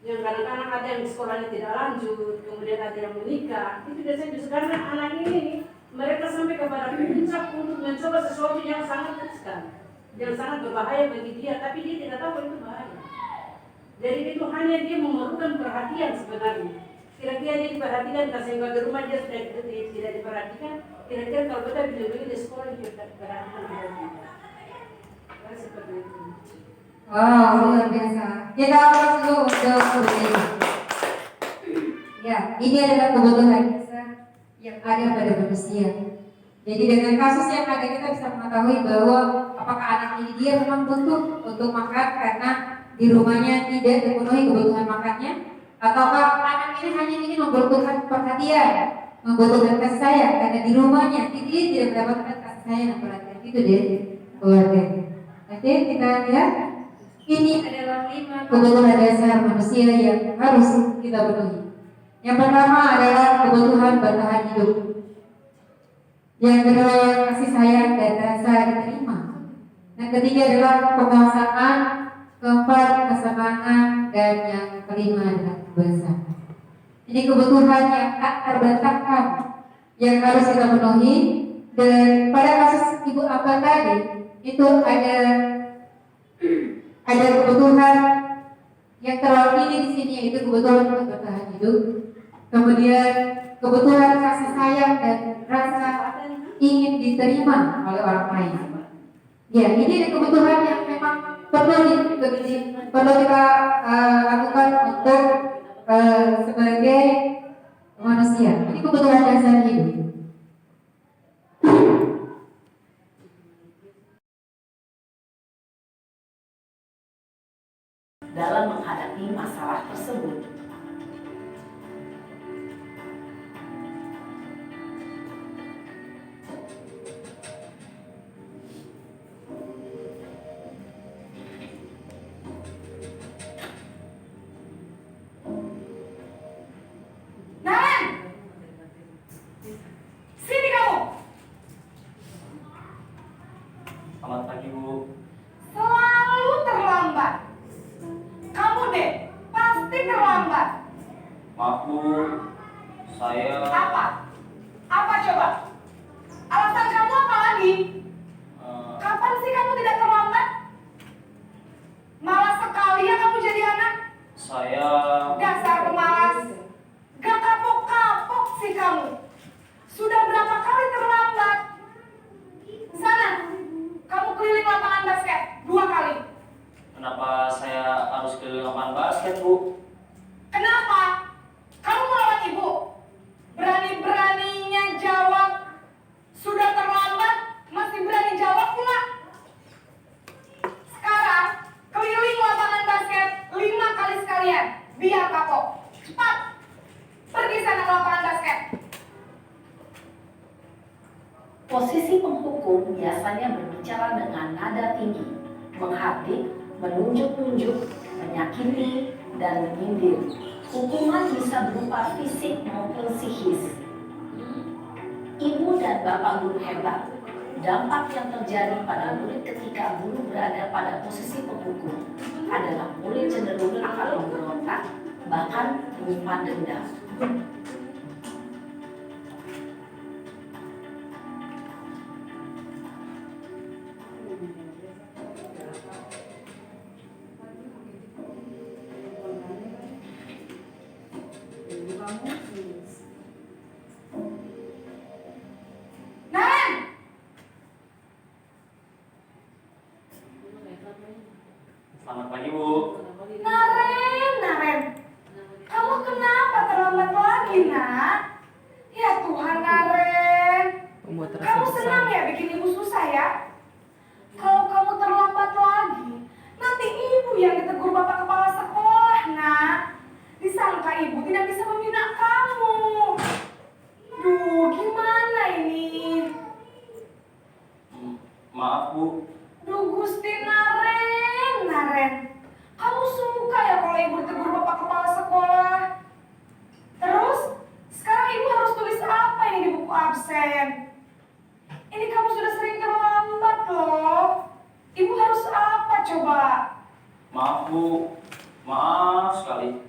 Yang kadang-kadang ada yang sekolahnya tidak lanjut, kemudian ada yang menikah. Itu biasanya justru karena anak ini mereka sampai kepada puncak untuk mencoba sesuatu yang sangat riskan, yang sangat berbahaya bagi dia, tapi dia tidak tahu itu bahaya. Jadi itu hanya dia memerlukan perhatian sebenarnya. Kira-kira dia diperhatikan, sehingga di rumah dia sudah tidak diperhatikan. Kira-kira kalau kita bila-bila di sekolah dia tidak diperhatikan. Seperti itu.
Wow, luar biasa. Kita akan dulu untuk Bunda. Ya, ini adalah kebutuhan dasar yang ada pada manusia. Jadi dengan kasus yang ada kita bisa mengetahui bahwa apakah anak ini dia memang butuh untuk makan karena di rumahnya tidak dipenuhi kebutuhan makannya, ataukah anak ini hanya ingin membutuhkan perhatian, membutuhkan kasih sayang karena di rumahnya dia tidak mendapatkan kasih sayang dan perhatian itu dari keluarga. Oke, kita lihat ini adalah 5 kebutuhan dasar manusia yang harus kita penuhi. Yang pertama adalah kebutuhan bertahan hidup. Yang kedua kasih sayang dan rasa diterima. Yang ketiga adalah penguasaan. Keempat, kesenangan, dan yang kelima adalah kebebasan. Ini kebutuhan yang tak terbantahkan yang harus kita penuhi. Dan pada kasus Ibu Amba tadi itu ada kebutuhan yang terwakili di sini, yaitu kebutuhan untuk bertahan hidup. Kemudian kebutuhan kasih sayang dan rasa ingin diterima oleh orang lain. Ya, ini kebutuhan yang memang perlu kita lakukan untuk sebagai manusia. Ini kebutuhan dasar hidup.
Dalam menghadapi masalah tersebut.
Selamat pagi, Bu.
Selalu terlambat. Kamu deh, pasti terlambat.
Maaf, Bu. Saya...
Apa? Apa coba? Alasan kamu apa lagi? Kapan sih kamu tidak terlambat? Malas sekali ya kamu jadi anak.
Saya...
Dasar pemalas. Gak kapok-kapok sih kamu. Sudah berapa kali terlambat? Sana, kamu keliling lapangan basket.
penghukum biasanya berbicara dengan nada tinggi, menghardik, menunjuk-nunjuk, menyakiti, dan menyindir. Hukuman bisa berupa fisik maupun psikis. Ibu dan bapak guru hebat. Dampak yang terjadi pada murid ketika guru berada pada posisi penghukum adalah murid cenderung akan memberontak, bahkan menyimpan dendam.
Selamat pagi, Bu.
Naren, kamu kenapa terlambat lagi, nak? Ya Tuhan, Naren.
Pembuat rasa
Kamu senang
bersalah.
ya bikin ibu susah ya? Kalau kamu terlambat lagi, nanti ibu yang ditegur bapak kepala sekolah, nak. Disangka ibu tidak bisa membina kamu. Duh, gimana ini?
Maaf, Bu.
Duh, Gusti Naren. Kamu suka ya kalau ibu ditegur bapak kepala sekolah? Terus, sekarang ibu harus tulis apa ini di buku absen? Ini kamu sudah sering terlambat loh. Ibu harus apa coba?
Maaf, Bu. Maaf sekali.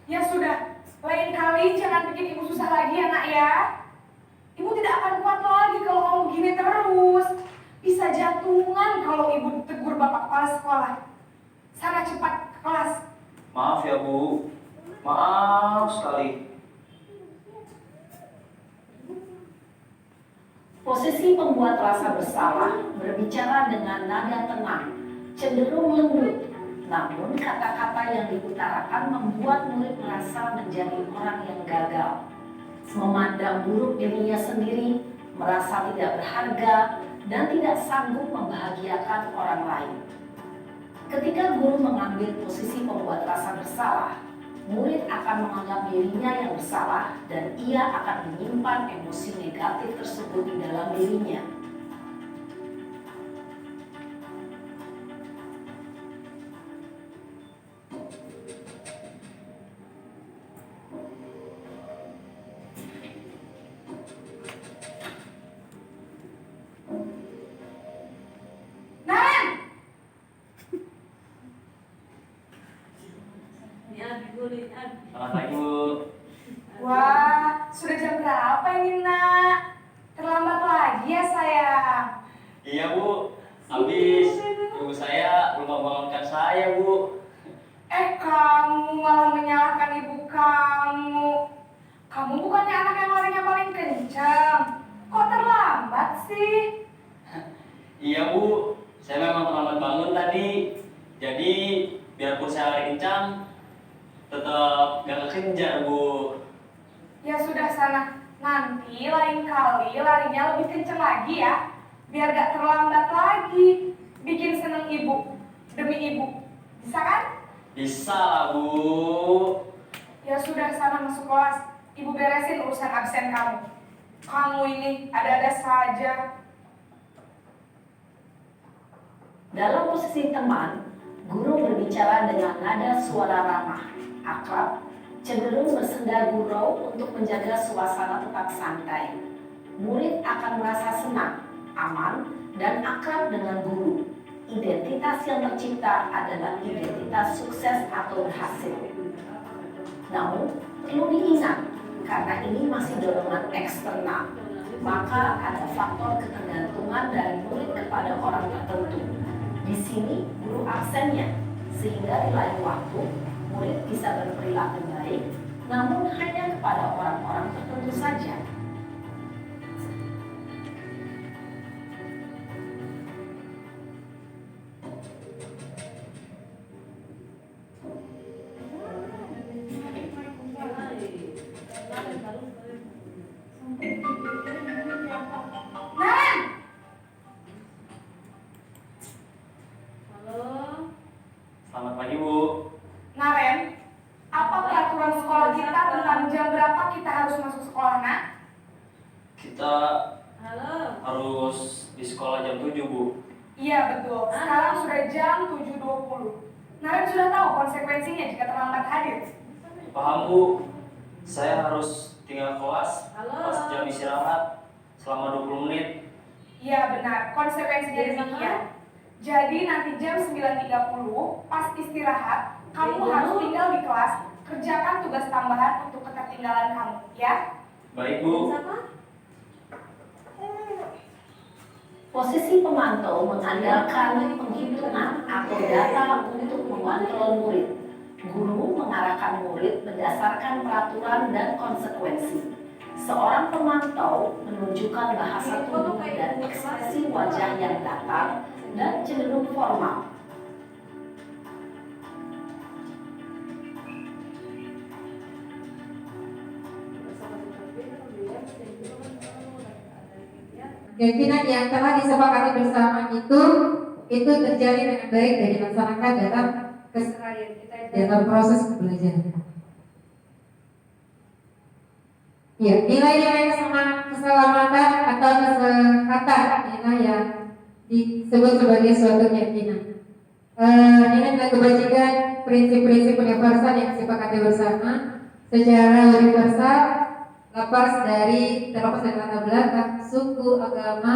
Ya sudah, lain kali jangan bikin ibu susah lagi ya nak ya. Ibu tidak akan kuat lagi kalau kamu gini terus. Bisa jantungan kalau ibu ditegur bapak kepala sekolah. Sana cepat ke kelas.
Maaf ya, Bu. Maaf sekali.
Posisi pembuat rasa bersalah berbicara dengan nada tenang, cenderung lembut. Namun kata-kata yang diutarakan membuat murid merasa menjadi orang yang gagal, memandang buruk dirinya sendiri, merasa tidak berharga, dan tidak sanggup membahagiakan orang lain. Ketika guru mengambil posisi pembuat rasa bersalah, murid akan menganggap dirinya yang bersalah dan ia akan menyimpan emosi negatif tersebut di dalam dirinya.
Naren!
Ini Abi dulu, ini Abi.
Selamat pagi, Bu.
Wah, sudah jam berapa ini nak? Terlambat lagi ya sayang.
Iya, Bu. Habis ibu saya belum membangunkan saya, Bu.
Kamu malah menyalahkan ibu kamu. Kamu bukannya anak yang larinya paling kencang. Kok terlambat sih?
Iya, Bu. Saya memang terlambat bangun tadi. Jadi, biarpun saya lari kencang, tetap gak kekejar, Bu.
Ya sudah sana. Nanti lain kali larinya lebih kencang lagi ya. Biar gak terlambat lagi. Bikin seneng ibu. Demi ibu. Bisa kan?
Bisa lah, Bu.
Ya sudah sana masuk kelas. Ibu beresin urusan absen kamu. Kamu ini ada-ada saja.
Dalam posisi teman, guru berbicara dengan nada suara ramah, akrab, cenderung bersenda gurau untuk menjaga suasana tetap santai. Murid akan merasa senang, aman, dan akrab dengan guru. Identitas yang tercipta adalah identitas sukses atau berhasil. Namun, perlu diingat, karena ini masih dorongan eksternal, maka ada faktor ketergantungan dari murid kepada orang tertentu. Di sini, guru absennya, sehingga di lain waktu, murid bisa berperilaku baik, namun hanya kepada orang-orang tertentu saja.
Naren!
Halo.
Selamat pagi, Bu.
Naren, apa peraturan sekolah kita tentang jam berapa kita harus masuk sekolah, nak?
di sekolah jam 7, Bu.
Iya betul, sekarang sudah jam 7.20. Naren sudah tahu konsekuensinya jika terlambat hadir.
Paham, Bu. Saya harus tinggal kelas pas jam istirahat selama 20 menit.
Iya benar, konsekuensinya demikian. Jadi nanti jam 9.30 pas istirahat, kamu harus tinggal di kelas, kerjakan tugas tambahan untuk ketertinggalan kamu, ya?
Baik, Bu.
Posisi pemantau mengandalkan penghitungan atau data untuk mengontrol murid. Guru mengarahkan murid berdasarkan peraturan dan konsekuensi. Seorang pemantau menunjukkan bahasa tubuh dan ekspresi wajah yang datar dan cenderung formal.
Keyakinan yang telah disepakati bersama itu terjalin dengan baik dan dilaksanakan dalam keseharian kita dalam proses pembelajaran. Ya, nilai-nilai keselamatan atau kesehatan inilah yang disebut sebagai suatu keyakinan. Nilai-nilai kebajikan, prinsip-prinsip universal yang disepakati bersama secara universal terlepas dari latar belakang suku, agama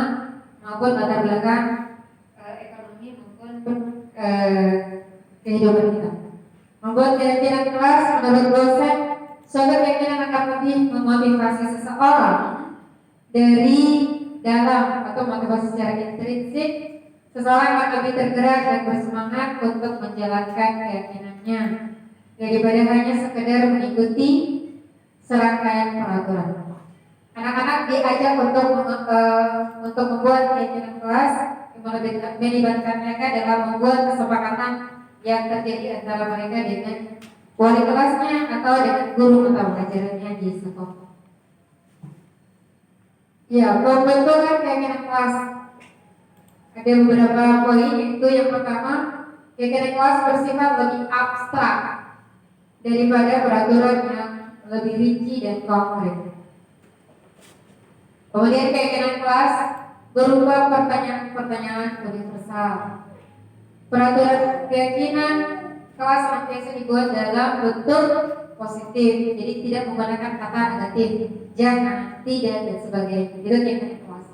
maupun latar belakang ekonomi maupun kehidupan kita. Membuat keyakinan kelas menurut dosen, suatu keyakinan akan lebih memotivasi seseorang dari dalam atau motivasi secara intrinsik. Seseorang akan lebih tergerak dan bersemangat untuk menjalankan keyakinannya daripada hanya sekedar mengikuti serangkaian peraturan. Anak-anak diajak untuk membuat keyakinan kelas yang melibatkan mereka dalam membuat kesepakatan yang terjadi antara mereka dengan wali kelasnya atau dengan guru mata pelajarannya di sekolah. Ya, pembentukan keyakinan kelas ada beberapa poin, yaitu yang pertama, keyakinan kelas bersifat lebih abstrak daripada peraturan yang lebih rinci dan konkret. Kemudian keyakinan kelas berupa pertanyaan-pertanyaan universal. Peraturan keyakinan kelas senantiasa dibuat dalam bentuk positif, jadi tidak menggunakan kata negatif, jangan, tidak, dan sebagainya. Itu keyakinan kelas.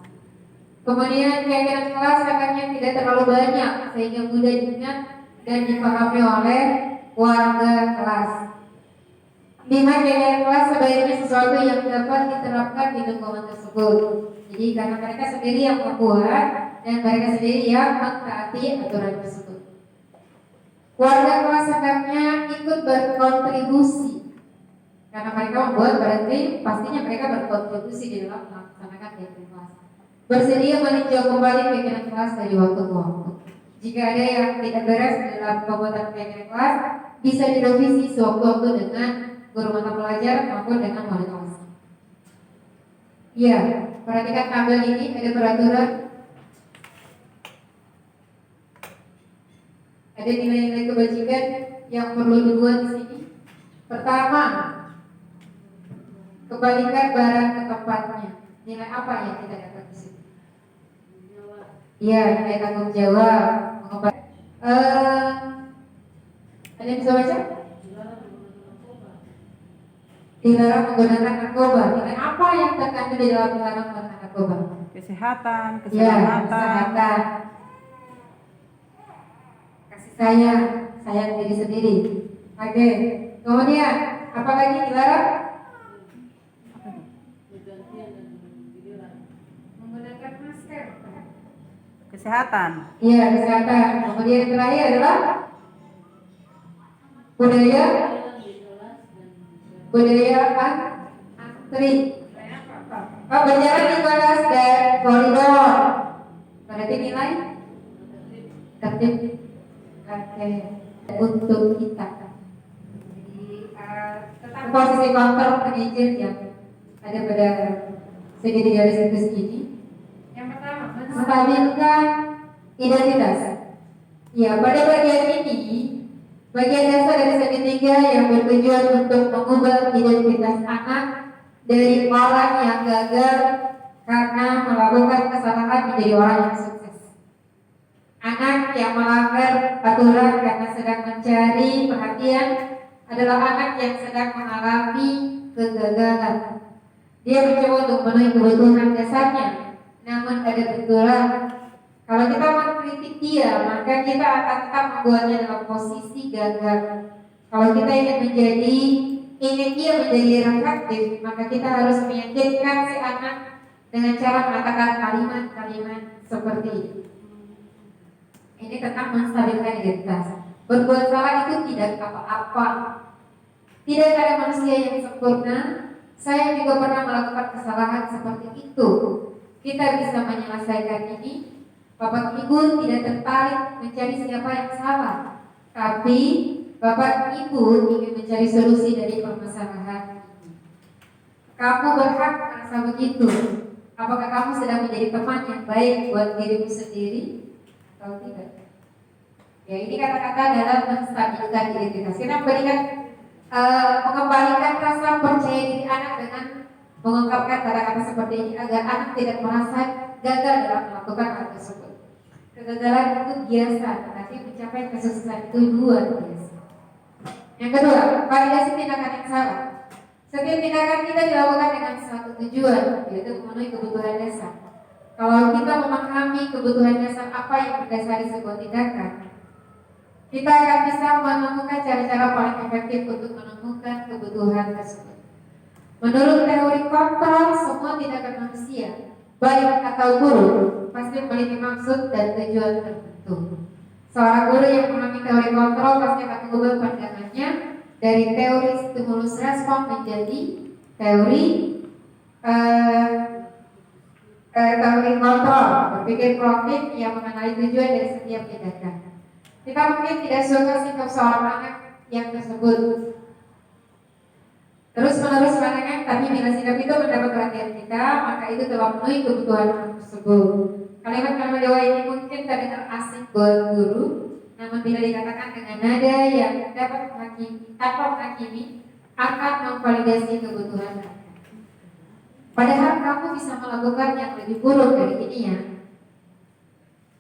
Kemudian keyakinan kelas akannya tidak terlalu banyak sehingga mudah diingat dan dipahami oleh warga kelas. 5. Keyakinan kelas sebaiknya sesuatu yang dapat diterapkan di lingkungan tersebut. Jadi karena mereka sendiri yang membuat dan mereka sendiri yang mentaati aturan tersebut. Warga kelas hendaknya ikut berkontribusi. Karena mereka membuat, berarti pastinya mereka berkontribusi di dalam melaksanakan keyakinan kelas. Bersedia meninjau kembali keyakinan kelas dari waktu ke waktu. Jika ada yang tidak beres dalam pembuatan keyakinan kelas, bisa direvisi sewaktu-waktu dengan guru mata pelajaran maupun dengan wali kelas. Ya, perhatikan tabel ini, ada peraturan, ada nilai-nilai kebajikan yang perlu dibuat di sini. Pertama, kembalikan barang ke tempatnya. Nilai apa yang kita dapat di sini? Iya, nilai tanggung jawab. Ada yang bisa baca? Dilarang menggunakan narkoba. Nilai apa yang terkandung di dalam dilarang menggunakan narkoba?
Kesehatan,
Ya,
keselamatan.
kesehatan. Kasih sayang diri sendiri. Oke. Kemudian apa lagi dilarang? Menggunakan masker.
Kesehatan.
Iya, kesehatan. Kemudian yang terakhir adalah budaya antri. Berjalan di kelas dan koridor. Berarti nilai tertib. Oke. Untuk kita. Jadi tentang posisi faktor penginjil yang ada pada segitiga garis itu segini. Yang pertama, menstabilkan identitas. Ya, pada bagian ini, bagian dasar dari segitiga yang bertujuan untuk mengubah identitas anak dari orang yang gagal karena melakukan kesalahan menjadi orang yang sukses. Anak yang melanggar aturan karena sedang mencari perhatian adalah anak yang sedang mengalami kegagalan. Dia mencoba untuk memenuhi kebutuhan dasarnya, namun ada benturan. Kalau kita mengkritik dia, maka kita akan tetap membuatnya dalam posisi gagal. Kalau kita ingin dia menjadi reflektif, maka kita harus meyakinkan si anak dengan cara mengatakan kalimat-kalimat seperti ini. Ini tentang menstabilkan identitas. Berbuat salah itu tidak apa-apa. Tidak ada manusia yang sempurna. Saya juga pernah melakukan kesalahan seperti itu. Kita bisa menyelesaikan ini. Bapak Ibu tidak tertarik mencari siapa yang salah, tapi Bapak Ibu ingin mencari solusi dari permasalahan ini. Kamu berhak merasa begitu. Apakah kamu sedang menjadi teman yang baik buat dirimu sendiri atau tidak? Ya, ini kata-kata dalam menstabilkan identitas. Kita mengembalikan rasa percaya diri anak dengan mengungkapkan kata-kata seperti ini agar anak tidak merasa gagal dalam melakukan hal tersebut. Kegagalan itu biasa, tetapi mencapai kesuksesan itu luar biasa. Yang kedua, validasi tindakan yang salah. Setiap tindakan kita dilakukan dengan satu tujuan, yaitu memenuhi kebutuhan dasar. Kalau kita memahami kebutuhan dasar apa yang mendasari sebuah tindakan, kita akan bisa menemukan cara-cara paling efektif untuk menemukan kebutuhan tersebut. Menurut teori kontrol, semua tindakan manusia, baik atau buruk, pasti memiliki maksud dan tujuan tertentu. Seorang guru yang memahami teori kontrol pasti akan mengubah pandangannya dari teori stimulus respon menjadi teori kontrol, berpikir proaktif yang mengenali tujuan dari setiap tindakan. Kita mungkin tidak suka sikap seorang anak yang tersebut terus-menerus pandangan, tapi bila sikap itu mendapat perhatian kita, maka itu telah memenuhi kebutuhan anak tersebut. Kalimat-kalimat doa ini mungkin terdengar asing buat guru, namun bila dikatakan dengan nada yang dapat menghakimi, akan memvalidasi kebutuhan Anda. Padahal kamu bisa melakukan yang lebih buruk dari ini ya.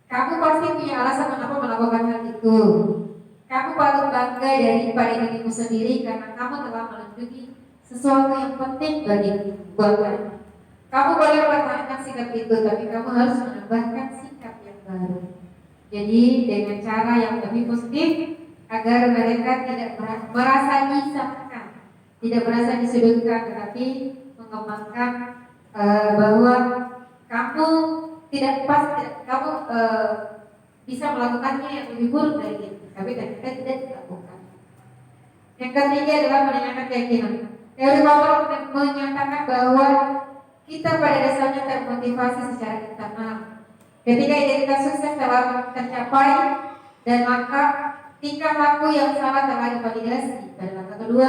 Kamu pasti punya alasan mengapa melakukan hal itu. Kamu patut bangga pada dirimu sendiri karena kamu telah melindungi sesuatu yang penting bagi buatmu. Kamu boleh mempertahankan sikap itu, tapi kamu harus menambahkan sikap yang baru. Jadi dengan cara yang lebih positif agar mereka tidak merasa disamakan, tidak merasa disudutkan, tetapi mengembangkan bahwa kamu tidak pas, kamu bisa melakukannya yang lebih buruk dari itu, tapi ternyata tidak dilakukan. Yang ketiga adalah menanyakan keyakinan. Teori kontrol menyatakan bahwa kita pada dasarnya termotivasi secara internal. Ketika identitas sukses telah tercapai dan maka tingkah laku yang salah telah divalidasi. Pada langkah kedua,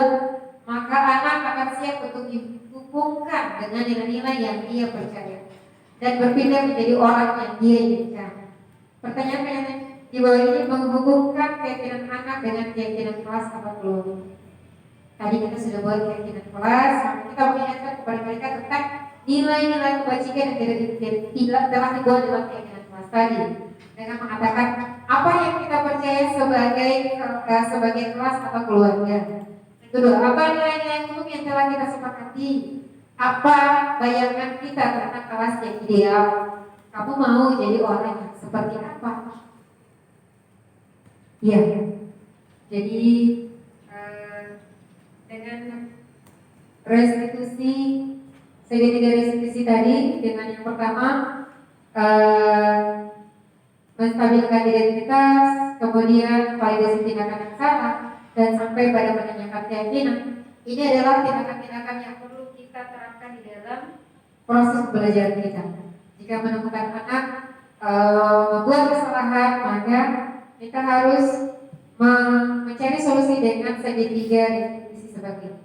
maka anak akan siap untuk dihubungkan dengan nilai-nilai yang dia percaya dan berpindah menjadi orang yang dia inginkan. Pertanyaan di bawah ini menghubungkan keyakinan anak dengan keyakinan kelas apa keluarga. Tadi kita sudah buat keyakinan kelas, maka kita mengingatkan kepada mereka tentang nilai-nilai kebajikan yang telah dibuat dalam keyakinan kelas tadi, dengan mengatakan apa yang kita percaya sebagai kelas atau keluarga. Yang kedua, apa nilai-nilai umum yang telah kita sepakati, apa bayangan kita tentang kelas yang ideal. Kamu mau jadi orang yang seperti apa? Ya, jadi dengan restitusi segitiga restitusi tadi, dengan yang pertama menstabilkan identitas, kemudian validasi tindakan yang salah, dan sampai pada menanyakan keyakinan. Ini adalah tindakan-tindakan yang perlu kita terapkan di dalam proses belajar kita. Jika menemukan anak membuat kesalahan, maka kita harus mencari solusi dengan segitiga restitusi seperti ini.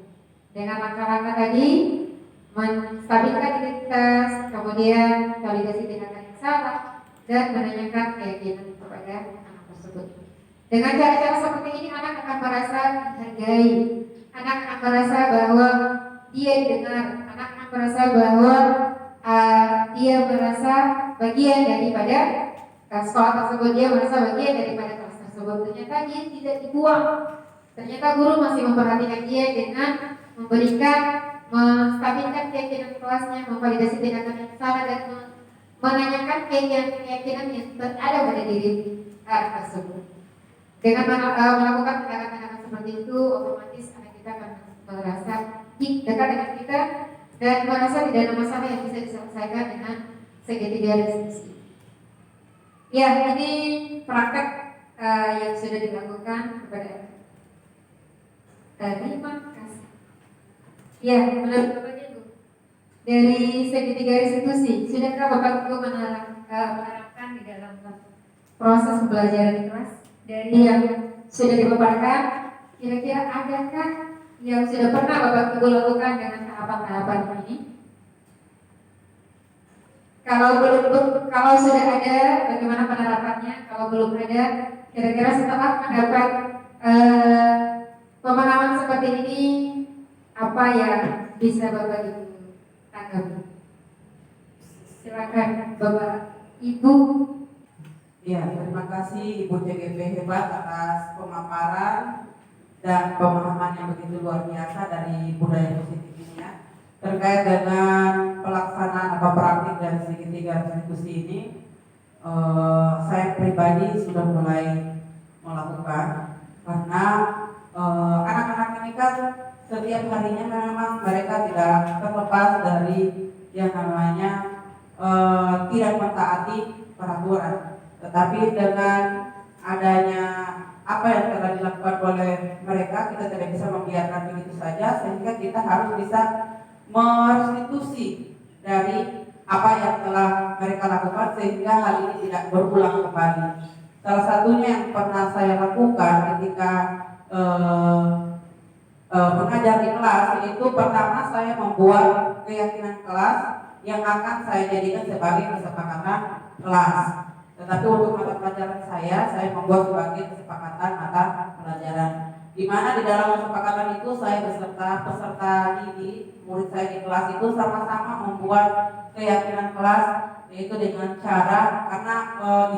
Dengan langkah-langkah tadi, menstabilkan identitas, kemudian validasi tindakan yang salah, dan menanyakan keyakinan kepada anak tersebut. Dengan cara-cara seperti ini, anak akan merasa dihargai, anak akan merasa bahwa dia didengar, anak akan merasa bahwa dia merasa bagian daripada sekolah tersebut, dia merasa bagian daripada kelas tersebut. Ternyata dia tidak dibuang. Ternyata guru masih memperhatikan dia dengan memberikan, menstabilkan keyakinan kelasnya, memvalidasi tindakan yang salah dan menanyakan keyakinan yang ada pada diri anak tersebut. Dengan melakukan tindakan-tindakan seperti itu, otomatis anak kita akan merasa dekat dengan kita dan merasa tidak ada masalah yang bisa diselesaikan dengan segitiga diskusi. Ya, ini praktek yang sudah dilakukan kepada. Terima kasih. Ya, menurut Bapak Ibu, dari segitiga institusi, sudahkah Bapak Ibu menerapkan di dalam proses pembelajaran di kelas? Dari yang sudah dipaparkan, kira-kira adakah yang sudah pernah Bapak Ibu lakukan dengan tahapan-tahapan ini? Kalau sudah ada, bagaimana penerapannya? Kalau belum ada, kira-kira setelah mendapat pemahaman seperti ini, apa yang bisa Bapak Ibu tanggapi? Silakan Bapak Ibu.
Ya, terima kasih Ibu CGP hebat atas pemaparan dan pemahaman yang begitu luar biasa dari budaya positif ini ya. Terkait dengan pelaksanaan atau praktik dari segitiga diskusi ini, saya pribadi sudah mulai melakukan karena anak-anak ini kan setiap harinya memang mereka tidak terlepas dari yang namanya tidak mentaati peraturan. Tetapi dengan adanya apa yang telah dilakukan oleh mereka, kita tidak bisa membiarkan begitu saja, sehingga kita harus bisa merestitusi dari apa yang telah mereka lakukan sehingga hal ini tidak berulang kembali. Salah satunya yang pernah saya lakukan ketika mengajar di kelas, itu pertama saya membuat keyakinan kelas yang akan saya jadikan sebagai kesepakatan kelas. Tetapi untuk mata pelajaran saya membuat sebagai kesepakatan mata pelajaran, di mana di dalam kesepakatan itu saya beserta peserta didik, murid saya di kelas itu sama-sama membuat keyakinan kelas, yaitu dengan cara karena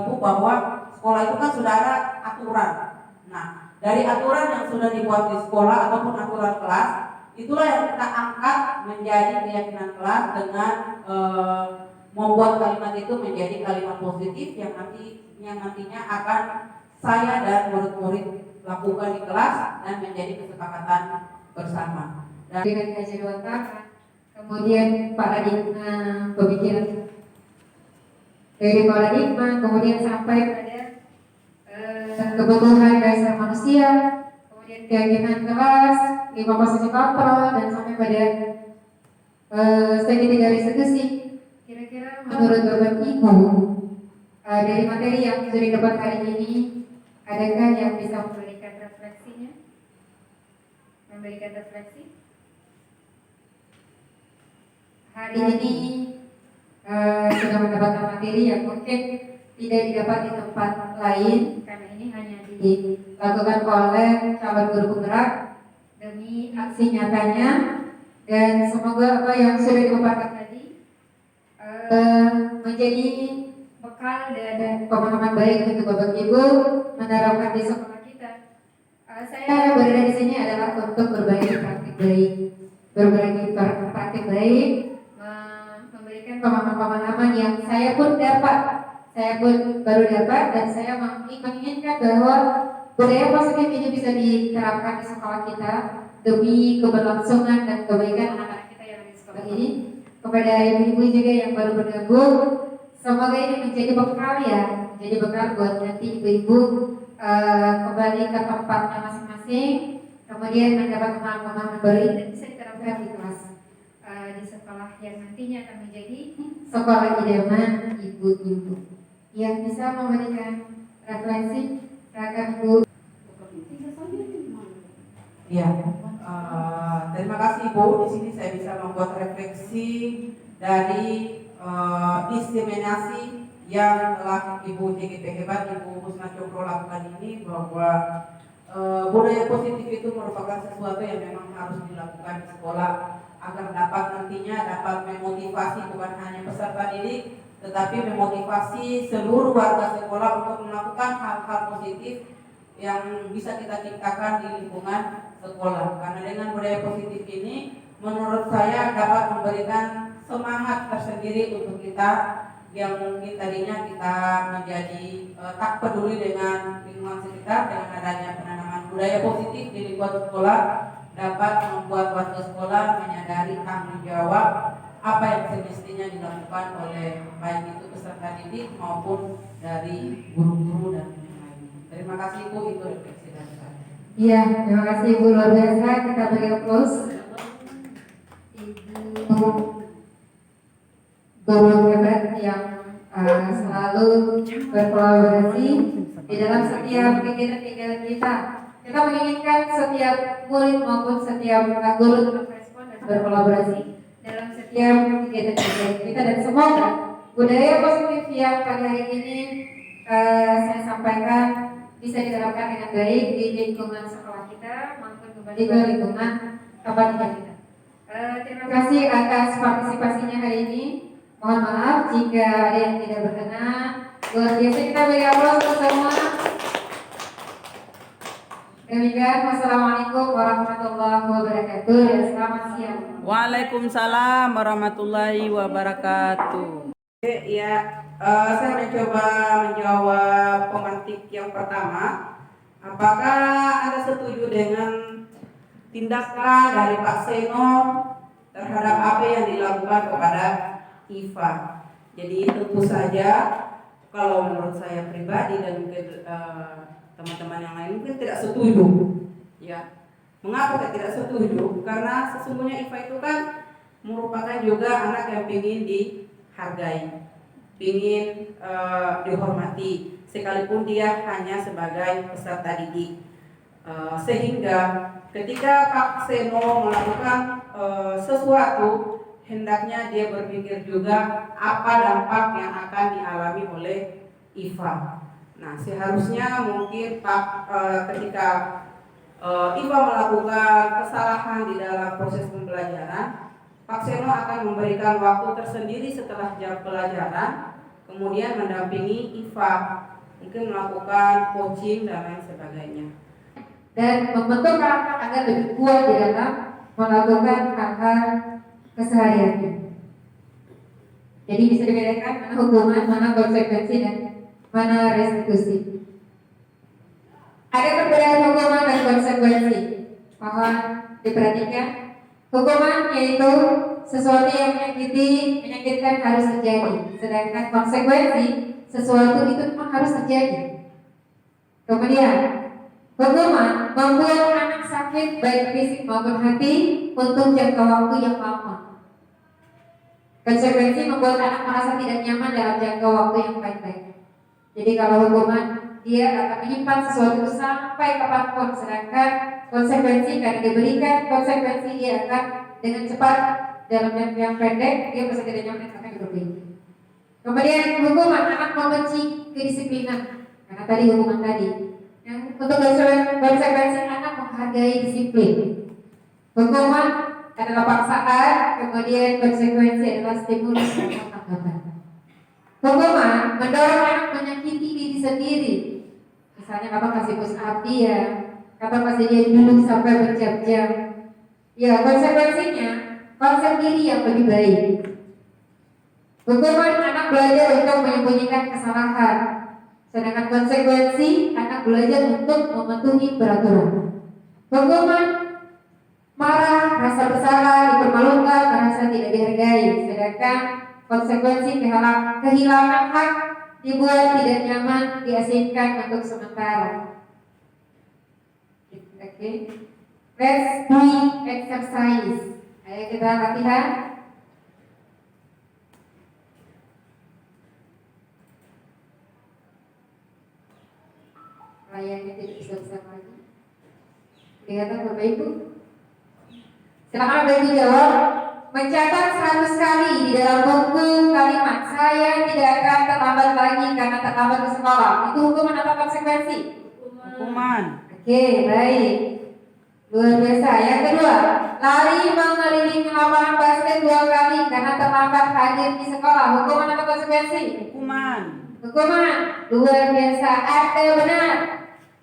ibu bahwa sekolah itu kan sudah ada aturan. Nah, dari aturan yang sudah dibuat di sekolah ataupun aturan kelas, itulah yang kita angkat menjadi keyakinan kelas dengan membuat kalimat itu menjadi kalimat positif yang nantinya akan saya dan murid-murid lakukan di kelas dan menjadi kesepakatan bersama. Dan
dengan kajian otak, kemudian paradigma pemikiran dari paradigma, kemudian sampai pada kebutuhan dasar manusia, kemudian keyakinan kelas, 5 posisi kontrol, dan sampai pada segitiga restitusi. Kira-kira menurut Bapak Ibu, dari materi yang sudah didapat hari ini, adakah yang bisa memberikan refleksinya? Memberikan refleksi? Hari ini sudah mendapatkan materi yang mungkin tidak didapat di tempat lain, karena ini hanya dilakukan oleh calon guru penggerak demi aksi nyatanya, dan semoga apa yang sudah dipaparkan tadi menjadi bekal dan pemahaman baik untuk Bapak Ibu menerapkan di sekolah kita. Saya berada di sini adalah untuk berbagi praktik baik, memberikan pemahaman-pemahaman yang saya pun baru dapat, dan saya menginginkan bahwa budaya positif ini bisa diterapkan di sekolah kita demi keberlangsungan dan kebaikan anak-anak kita yang di sekolah ini. Kepada ibu-ibu juga yang baru bergabung, semoga ini menjadi bekal menjadi bekal buat nanti ibu-ibu kembali ke tempatnya masing-masing, kemudian mendapat pemahaman baru dan bisa diterapkan di kelas di sekolah yang nantinya akan menjadi sekolah idaman ibu-ibu. Yang bisa memberikan refleksi, silakan Ibu.
Ya, terima kasih Ibu. Di sini saya bisa membuat refleksi dari diseminasi yang telah Ibu CGP hebat, Ibu Husna Cokro lakukan ini, bahwa budaya positif itu merupakan sesuatu yang memang harus dilakukan di sekolah. agar dapat nantinya dapat memotivasi bukan hanya peserta didik, tetapi memotivasi seluruh warga sekolah untuk melakukan hal-hal positif yang bisa kita ciptakan di lingkungan sekolah. Karena dengan budaya positif ini, menurut saya dapat memberikan semangat tersendiri untuk kita yang mungkin tadinya kita menjadi tak peduli dengan lingkungan sekitar. Dengan adanya penanaman budaya positif di lingkungan sekolah dapat membuat warga sekolah menyadari tanggung jawab apa yang semestinya dilakukan oleh baik itu peserta didik maupun dari guru-guru dan yang lainnya. Terima kasih Bu, itu refleksi dari saya.
Iya, terima kasih Ibu, luar biasa. Kita beri aplaus. Ibu guru hebat yang selalu berkolaborasi di dalam setiap kegiatan-kegiatan kita. Kita menginginkan setiap murid maupun setiap guru tetap respon dan berkolaborasi dalam setiap kegiatan-kegiatan kita, dan semoga budaya positif yang pada hari ini saya sampaikan bisa diterapkan dengan baik di lingkungan sekolah kita maupun kembali ke lingkungan tempat kita. Terima kasih atas partisipasinya hari ini. Mohon maaf jika ada yang tidak berkenan. Luar biasa, kita beri aplaus untuk semua. Demikian, wassalamualaikum warahmatullahi wabarakatuh dan selamat siang.
Waalaikumsalam warahmatullahi wabarakatuh.
Ya, saya mencoba menjawab pemantik yang pertama. Apakah Anda setuju dengan tindakan dari Pak Seno terhadap apa yang dilakukan kepada IFA? Jadi tentu saja kalau menurut saya pribadi dan teman-teman yang lain mungkin tidak setuju. Ya, mengapa saya tidak setuju? Karena sesungguhnya IFA itu kan merupakan juga anak yang ingin dihargai, ingin dihormati, sekalipun dia hanya sebagai peserta didik. Sehingga ketika Pak Seno melakukan sesuatu, hendaknya dia berpikir juga apa dampak yang akan dialami oleh IFA. Nah, seharusnya mungkin ketika IFA melakukan kesalahan di dalam proses pembelajaran, Pak Seno akan memberikan waktu tersendiri setelah jam pelajaran, kemudian mendampingi IFA, mungkin melakukan coaching dan lain sebagainya.
Dan membentuk karakter agar lebih kuat di dalam melakukan hal-hal kesehariannya. Jadi bisa dibedakan mana hukuman, mana konsekuensi, dan mana restitusi. Ada perbedaan hukuman dan konsekuensi. Mohon diperhatikan. Hukuman yaitu sesuatu yang menyakitkan harus terjadi. Sedangkan konsekuensi sesuatu itu memang harus terjadi. Kemudian hukuman membuat anak sakit baik fisik maupun hati untuk jangka waktu yang lama. Konsekuensi membuat anak merasa tidak nyaman dalam jangka waktu yang baik-baik. Jadi kalau hukuman dia akan menyimpan sesuatu itu sampai kapanpun, sedangkan konsekuensi karena diberikan konsekuensi dia akan dengan cepat dalam jangka yang pendek dia pasti tidak nyaman akan diperbaiki. Kemudian hukuman anak membenci kedisiplinan karena tadi hukuman tadi. Yang untuk konsekuensi anak menghargai disiplin. Hukuman adalah paksaan, kemudian konsekuensi adalah stimulus dan tanggapan. Hukuman mendorong anak menyakiti diri sendiri. Misalnya Bapak kasih push up dia, Bapak kasih dia duduk sampai berjam-jam. Ya, konsekuensinya konsep diri yang lebih baik. Hukuman anak belajar untuk menyembunyikan kesalahan, sedangkan konsekuensi anak belajar untuk mematuhi peraturan. Hukuman marah, rasa bersalah, dipermalukan, merasa tidak dihargai, sedangkan konsekuensi kehilangan hak, dibuat tidak nyaman, diasingkan untuk sementara. Okay. Let's do exercise. Ayo kita latihan. Layarnya tidak bisa lagi. Kelihatan Bapak Ibu? Silakan Bapak Ibu jawab. Mencatat 100 kali di dalam buku kalimat saya tidak akan terlambat lagi karena terlambat ke sekolah. Itu hukuman atau konsekuensi?
Hukuman.
Oke, baik. Luar biasa. Yang kedua, lari mengelilingi lapangan basket 2 kali karena terlambat hadir di sekolah. Hukuman atau konsekuensi?
Hukuman.
Hukuman. Luar biasa. Ada benar.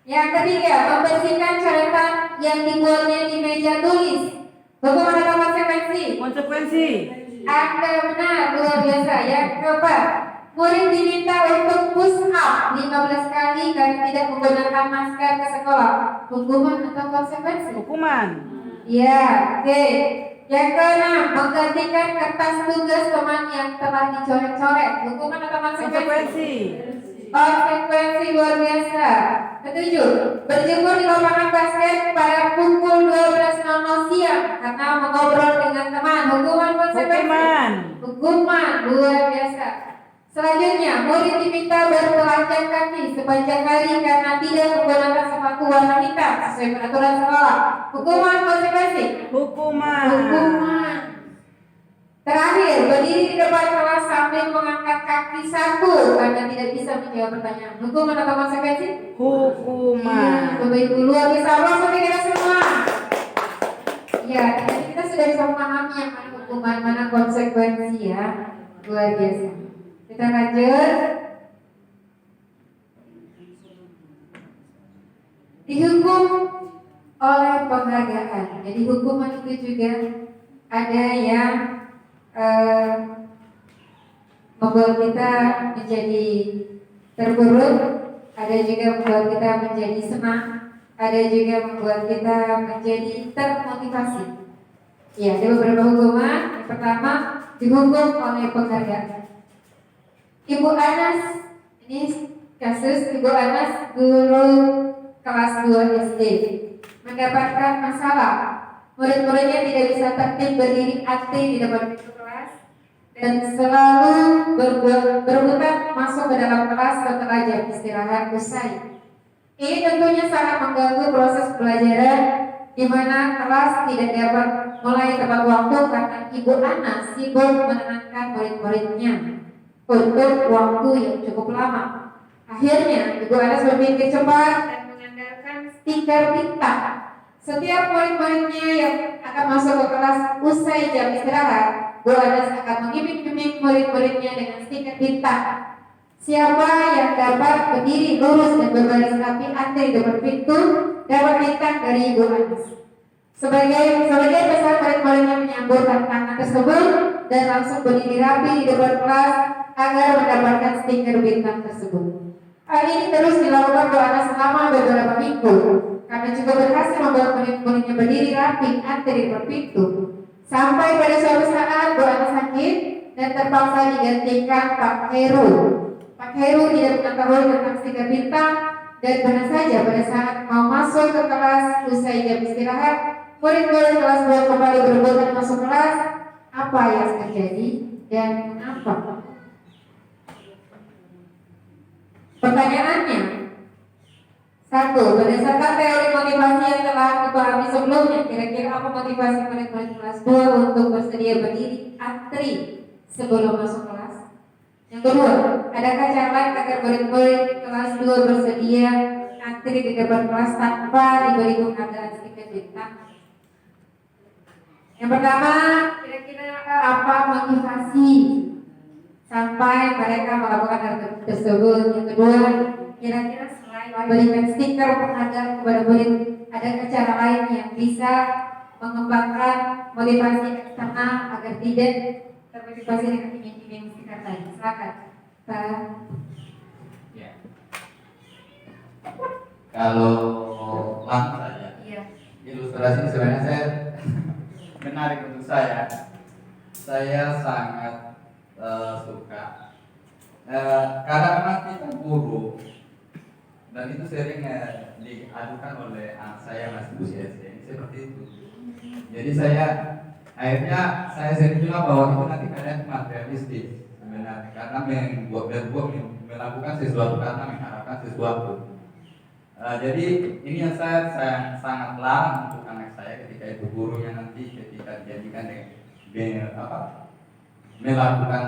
Yang ketiga, membersihkan coretan yang dibuatnya di meja tulis. Hukuman atau konsekuensi?
Konsekuensi.
Ada benar. Luar biasa. Yang keempat, murid diminta untuk push up 15 kali karena tidak menggunakan masker ke sekolah. Hukuman atau konsekuensi?
Hukuman.
Ya, oke. Yang keenam, menggantikan kertas tugas teman yang telah dicoret-coret. Hukuman atau konsekuensi?
Konsekuensi.
Konsekuensi luar biasa. Ketujuh, berjemur di lapangan basket pada pukul 12.00 siang karena mengobrol dengan teman. Hukuman konsekuensi?
Hukuman.
Hukuman luar biasa. Selanjutnya, murid diminta bertelanjang kaki sepanjang hari karena tidak menggunakan sepatu warna hitam sesuai peraturan sekolah. Hukuman konsekuensi?
Hukuman.
Hukuman. Terakhir, berdiri di depan kelas sambil mengangkat kaki satu karena tidak bisa menjawab pertanyaan. Hukuman atau konsekuensi?
Hukuman.
Bapak Ibu luar biasa, aplaus untuk kita semua. Ya, jadi kita sudah bisa memahami yang mana hukuman, mana konsekuensi ya. Luar biasa. Kita lanjut. Dihukum oleh penghargaan. Jadi hukuman itu juga ada yang membuat kita menjadi terburuk, ada juga membuat kita menjadi senang, ada juga membuat kita menjadi termotivasi. Ya, ada beberapa hukuman. Yang pertama, dihukum oleh penghargaan. Ibu Anas, ini kasus Ibu Anas guru kelas 2 SD mendapatkan masalah. Murid-muridnya tidak bisa tertib berdiri antri di depan pintu kelas dan selalu berebutan masuk ke dalam kelas setelah jam istirahat usai. Ini tentunya sangat mengganggu proses pelajaran di mana kelas tidak dapat mulai tepat waktu karena Ibu Anas sibuk menenangkan murid-muridnya untuk waktu yang cukup lama. Akhirnya Ibu Anas berpikir cepat dan mengandalkan stiker bintang. Setiap murid-muridnya yang akan masuk ke kelas usai jam istirahat, Bu Anas akan mengiming-iming murid-muridnya dengan stiker bintang. Siapa yang dapat berdiri lurus dan berbaris rapi antri di depan pintu dapat bintang dari Ibu Anas. Sebagian besar murid-muridnya menyambut tantangan tersebut dan langsung berdiri rapi di depan kelas agar mendapatkan stiker bintang tersebut. Hal ini terus dilakukan Bu Anas selama beberapa minggu. Karena juga berhasil membuat murid-muridnya berdiri rapi antri di depan pintu. Sampai pada suatu saat Bu Anas sakit dan terpaksa digantikan Pak Heru. Pak Heru tidak mengetahui tentang stiker bintang dan benar saja pada saat mau masuk ke kelas usai jam istirahat, murid-murid kelas 2 kembali berebutan masuk kelas. Apa yang terjadi dan mengapa? Pertanyaannya, 1. Berdasarkan teori motivasi yang telah dipahami sebelumnya, kira-kira apa motivasi murid-murid kelas 2 untuk bersedia berdiri antri sebelum masuk kelas? Yang kedua, adakah cara lain agar murid-murid kelas 2 bersedia antri di depan kelas tanpa diberi penghargaan stiker bintang? Yang pertama, kira-kira apa motivasi sampai mereka melakukan hal tersebut? Yang kedua, kira-kira selain memberikan stiker penghargaan kepada murid, ada cara lain yang bisa mengembangkan motivasi eksternal agar tidak termotivasi dengan iming-iming stiker tadi? Silakan, Pak.
Ya. Kalau langsung saja, ilustrasi ini sebenarnya saya menarik untuk saya. Saya sangat suka karena memang kita guru dan itu sering diadukan oleh anak saya masih usia SD seperti itu. Jadi akhirnya saya sering bilang bahwa itu nanti kalian materialistis sebenarnya karena melakukan sesuatu karena mengharapkan sesuatu. Jadi ini yang saya sangat larang untuk anak saya ketika itu gurunya nanti ketika dijanjikan melakukan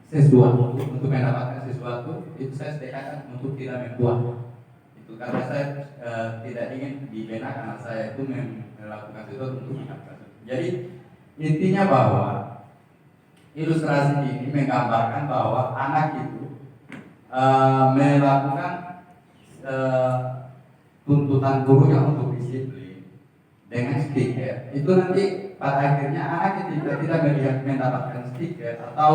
sesuatu untuk mendapatkan sesuatu, itu saya sediakan untuk tidak membuat. Itu itu karena saya tidak ingin di benak anak saya itu melakukan sesuatu untuk anak kasus. Jadi intinya bahwa ilustrasi ini menggambarkan bahwa anak itu melakukan tuntutan gurunya untuk disiplin dengan stiker. Itu nanti pada akhirnya anak ketika tidak mendapatkan stiker atau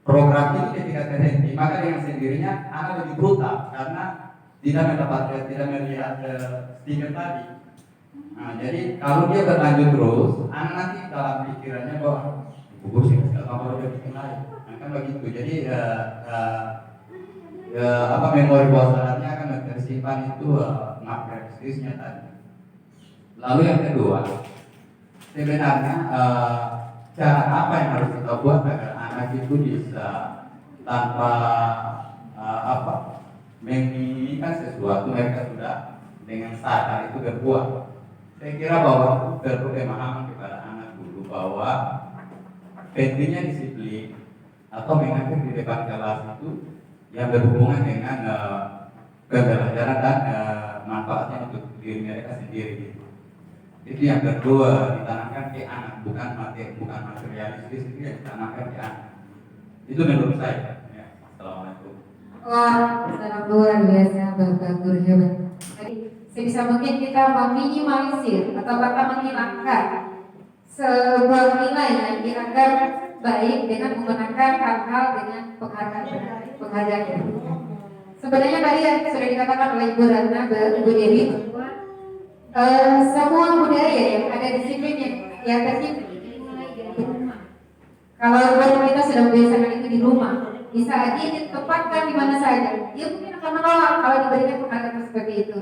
program itu ketika terhenti, maka dengan sendirinya anak lebih brutal karena tidak melihat stiker tadi. Nah, jadi kalau dia berlanjut terus, anak nanti dalam pikirannya bahwa guru sih kalau dia bikin lain, kan begitu. Jadi memori bawah sadarnya akan tersimpan itu makroskrisnya tadi. Lalu yang kedua, sebenarnya cara apa yang harus kita buat agar anak itu bisa tanpa menginginkan sesuatu mereka sudah dengan sadar itu berbuat. Saya kira bahwa perlu pemahaman kepada anak dulu bahwa pentingnya disiplin atau mengajar di depan kelas itu yang berhubungan dengan pembelajaran dan manfaatnya untuk diri mereka sendiri. Itu yang kedua ditanamkan ke anak, bukan materialistis, itu yang ditanamkan ke anak. Itu menurut saya. Ya. Assalamualaikum.
Wah, sangat luar biasa Bapak Guru hebat. Jadi sebisa mungkin kita meminimalisir atau bahkan menghilangkan sebuah nilai yang dianggap baik dengan menggunakan hal-hal dengan penghargaan. Sebenarnya tadi yang sudah dikatakan oleh Ibu Ratna, Ibu Dewi, semua budaya yang ada disiplin yang tercipta dimulai dari rumah. Kalau kita sudah membiasakan itu di rumah, di saat dia ditempatkan di mana saja, dia mungkin akan menolak kalau diberikan penghargaan seperti itu.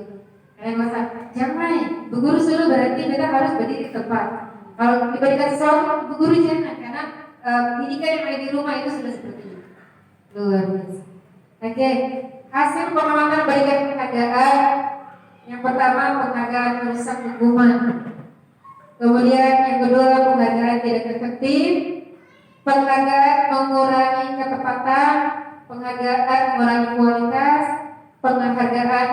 Karena masa jangan, Bu Guru suruh berarti kita harus berdiri di tempat. Kalau diberikan sesuatu, Bu Guru jangan, karena pendidikan yang ada di rumah itu sudah seperti itu. Luar biasa. Oke, hasil pengamatan berikan penghargaan. Yang pertama penghargaan merusak hukuman. Kemudian yang kedua penghargaan tidak efektif. Penghargaan mengurangi ketepatan. Penghargaan mengurangi kualitas. Penghargaan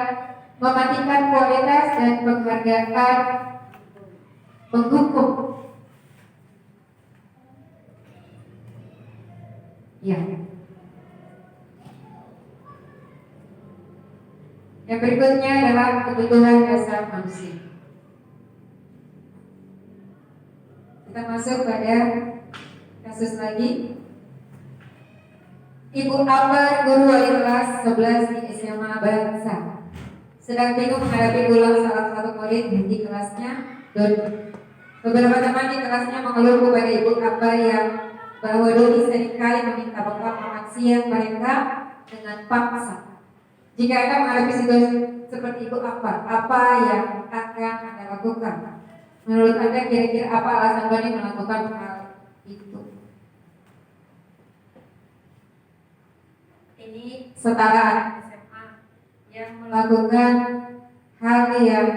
mematikan kualitas dan penghargaan menghukum. Ya. Yang berikutnya adalah kebutuhan dasar manusia. Kita masuk pada kasus lagi. Ibu Ambar, guru wali kelas 11 di SMA Bangsa, sedang bingung menghadapi ulang salah satu murid di kelasnya. Beberapa teman di kelasnya mengeluh kepada Ibu Ambar bahwa Doni seringkali meminta bekal makan siang mereka dengan paksa. Jika Anda menghadapi situasi seperti itu, apa yang akan Anda lakukan? Menurut Anda kira-kira apa alasan Doni melakukan hal itu? Ini setara SMA yang melakukan hal yang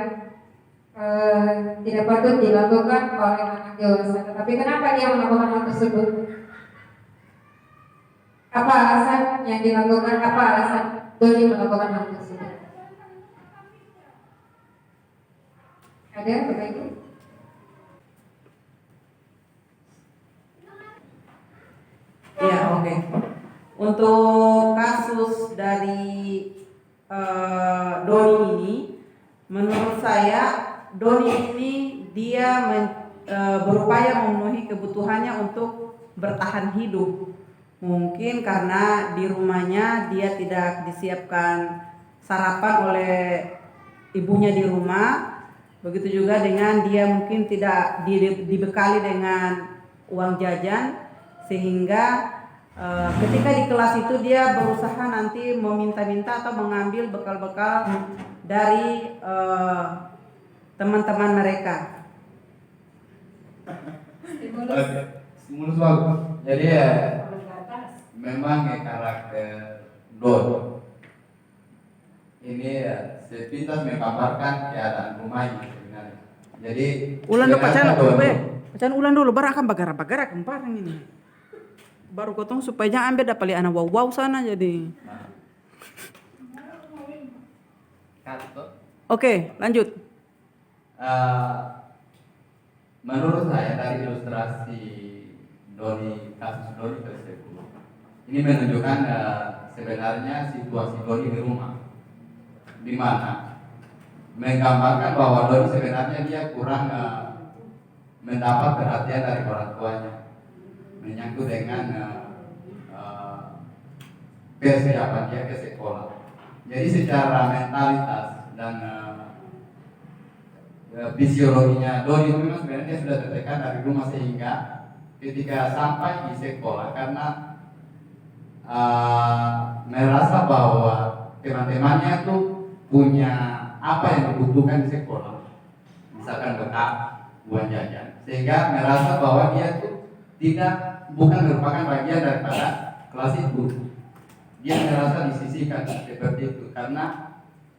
tidak patut dilakukan oleh anak dewasa. Tetapi kenapa dia melakukan hal tersebut? Apa alasan yang dilakukan? Apa alasan Doni melakukan hal tersebut? Ada Bapak Ibu?
Ya, oke. Untuk kasus dari Doni ini, menurut saya Doni ini dia berupaya memenuhi kebutuhannya untuk bertahan hidup. Mungkin karena di rumahnya dia tidak disiapkan sarapan oleh ibunya di rumah. Begitu juga dengan dia mungkin tidak dibekali dengan uang jajan, sehingga ketika di kelas itu dia berusaha nanti meminta-minta atau mengambil bekal-bekal dari teman-teman mereka.
Stimulus bagus. Jadi ya memang karakter Don ini sepintas menggambarkan keadaan rumahnya sebenarnya. Jadi
ulan dulu pacaran ulan dulu baru akan bagara-bagara kemparang ini. Baru kotong supaya jangan ambil dapat anak wow sana jadi.
Karto.
Oke, lanjut.
Menurut saya dari ilustrasi kasus Doni tersebut, ini menunjukkan sebenarnya situasi Doni di rumah, di mana menggambarkan bahwa Doni sebenarnya dia kurang mendapat perhatian dari orang tuanya, menyangkut dengan persiapan dia ke sekolah. Jadi secara mentalitas dan fisiologinya Doni itu memang sebenarnya sudah tertekan dari rumah, sehingga ketika sampai di sekolah karena merasa bahwa teman-temannya itu punya apa yang dibutuhkan di sekolah, misalkan bekal, uang jajan, sehingga merasa bahwa dia itu bukan merupakan bagian daripada kelas itu. Dia merasa disisihkan seperti itu karena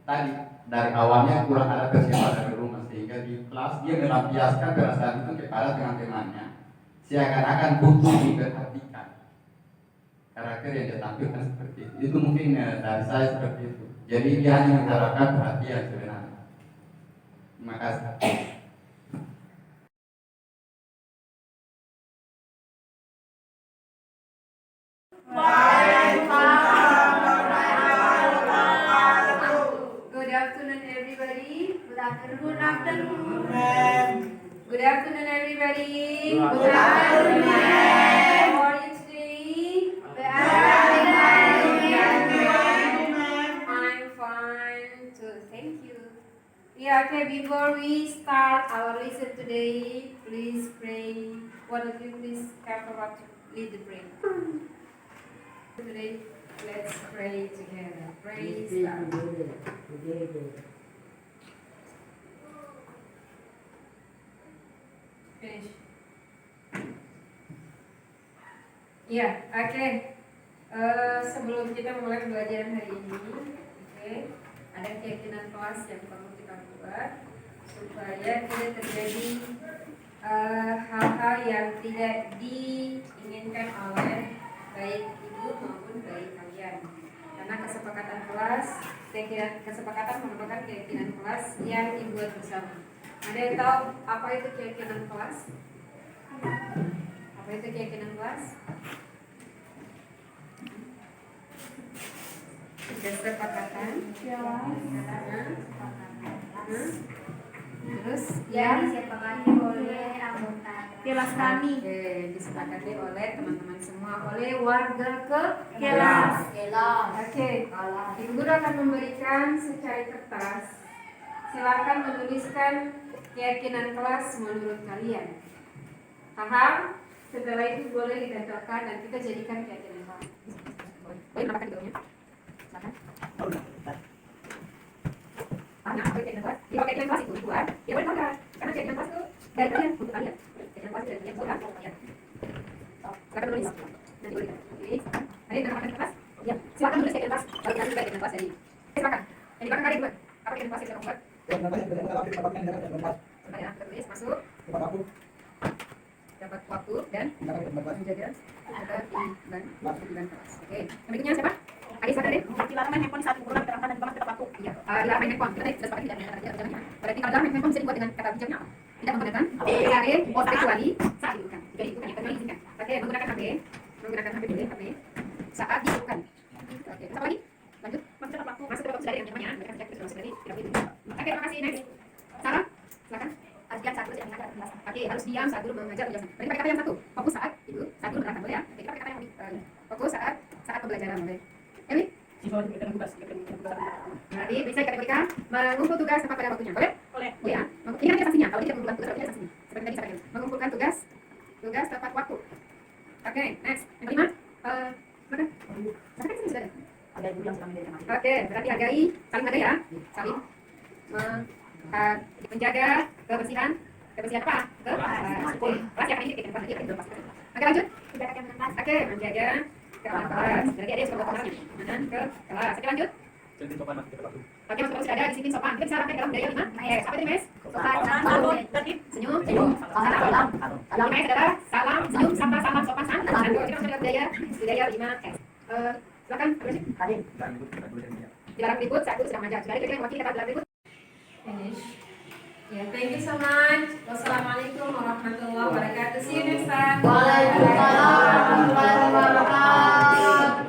tadi dari awalnya kurang ada persiapan dari rumah, sehingga di kelas dia melampiaskan perasaan itu kepada teman-temannya, seakan-akan butuh diperhatikan. Karakter yang dia tampilkan seperti itu. Itu mungkin dari saya seperti itu. Jadi dia hanya mengharapkan perhatian sebenarnya. Terima kasih.
Good afternoon, everybody. Good afternoon. Good afternoon, everybody. Good afternoon. How are you today? Good afternoon. I'm fine too. Thank you. Yeah, okay, before we start our lesson today, please pray. One of you please come forward to lead the prayer. Today, let's pray together. Praise God. Finish. Ya, oke. Sebelum kita mulai pembelajaran hari ini, oke, ada keyakinan kelas yang perlu kita buat supaya tidak terjadi hal-hal yang tidak diinginkan oleh baik ibu maupun baik kalian. Karena kesepakatan merupakan keyakinan kelas yang dibuat bersama. Ada yang tahu apa itu keyakinan kelas? Apa itu keyakinan kelas? Kesepakatan. Terus yang disepakati oleh anggota kelas kami. Disepakati oleh teman-teman semua, oleh warga kelas. Oke. Ibu guru akan memberikan secari kertas. Silakan menuliskan keyakinan kelas menurut kalian. Paham? Setelah itu boleh ditempelkan dan kita jadikan keyakinan kelas. Boleh menambahkan videonya? Silakan. Nah, apa keyakinan kelas? Kalau keyakinan kelas itu dibuat, ya boleh tambahkan. Karena keyakinan kelas itu dari kalian untuk kalian. Keyakinan kelas itu dari kalian untuk kalian. Silakan tulis. Nanti boleh tulis. Ada yang menambahkan kelas? Ya, silakan tulis keyakinan kelas. Kalau nanti keyakinan kelas dari. Silakan. Yang di belakang kali buat. Apa keyakinan kelas yang kita buat? Ya, tertulis masuk. Dapat waktu dan menjaga ketertiban kelas. Oke, yang berikutnya siapa? Adik silakan deh. Dilarang main handphone saat ukuran diterangkan dan dibahas tepat waktu. Iya, dilarang main handphone. Kita tadi sudah sepakat tidak dengan kata bijaknya. Berarti kalau dilarang main handphone bisa dibuat dengan kata bijaknya apa? Tidak menggunakan HP, kecuali saat dibutuhkan. Jika dibutuhkan, ya kecuali diizinkan. Oke, menggunakan HP boleh HP saat dibutuhkan. Oke, terus apa lagi? Lanjut. Masuk tepat waktu sudah ada yang namanya. Mereka sejak itu sudah masuk dari tidak itu. Oke, terima kasih. Next. Sarah, silakan. Harus diam saat guru mengajar penjelasan. Oke, harus diam saat guru mengajar penjelasan. Berarti pakai kata yang satu. Fokus saat itu, saat guru menerangkan, boleh ya? Oke, kita pakai kata yang fokus saat pembelajaran, boleh. Eli? Nanti bisa dikategorikan mengumpul tugas tepat pada waktunya, boleh? Boleh. Ya. Ini kan sanksinya. Kalau tidak mengumpulkan tugas, tidak sanksinya. Seperti tadi saya katakan, mengumpulkan tugas tepat waktu. Oke, next. Yang kelima, silakan. Silakan sini sudah ada. Ada guru yang sedang menjadi. Oke, berarti hargai, saling hargai ya, saling menjaga kebersihan apa? Kelas yang ini kita lagi belum pasti. Oke, lanjut. Oke, menjaga kelas. Berarti ada sebuah komentarnya. Ke kelas. Oke, lanjut. Oke, masuk sudah ada disiplin sopan. Kita bisa pakai dalam budaya 5. Apa itu, Mas? Sopan, santun, tertib, senyum, salam. Kalau Mas adalah salam, senyum, sapa, salam, sopan, santun. Kita masuk dalam budaya 5. Silakan, di barang berikut saya sudah mengajar. Dari kita yang wakil kata berikut.
Finish. Yeah, thank you so much. Wassalamualaikum warahmatullahi wabarakatuh. See you next time.
Waalaikumsalam warahmatullahi wabarakatuh.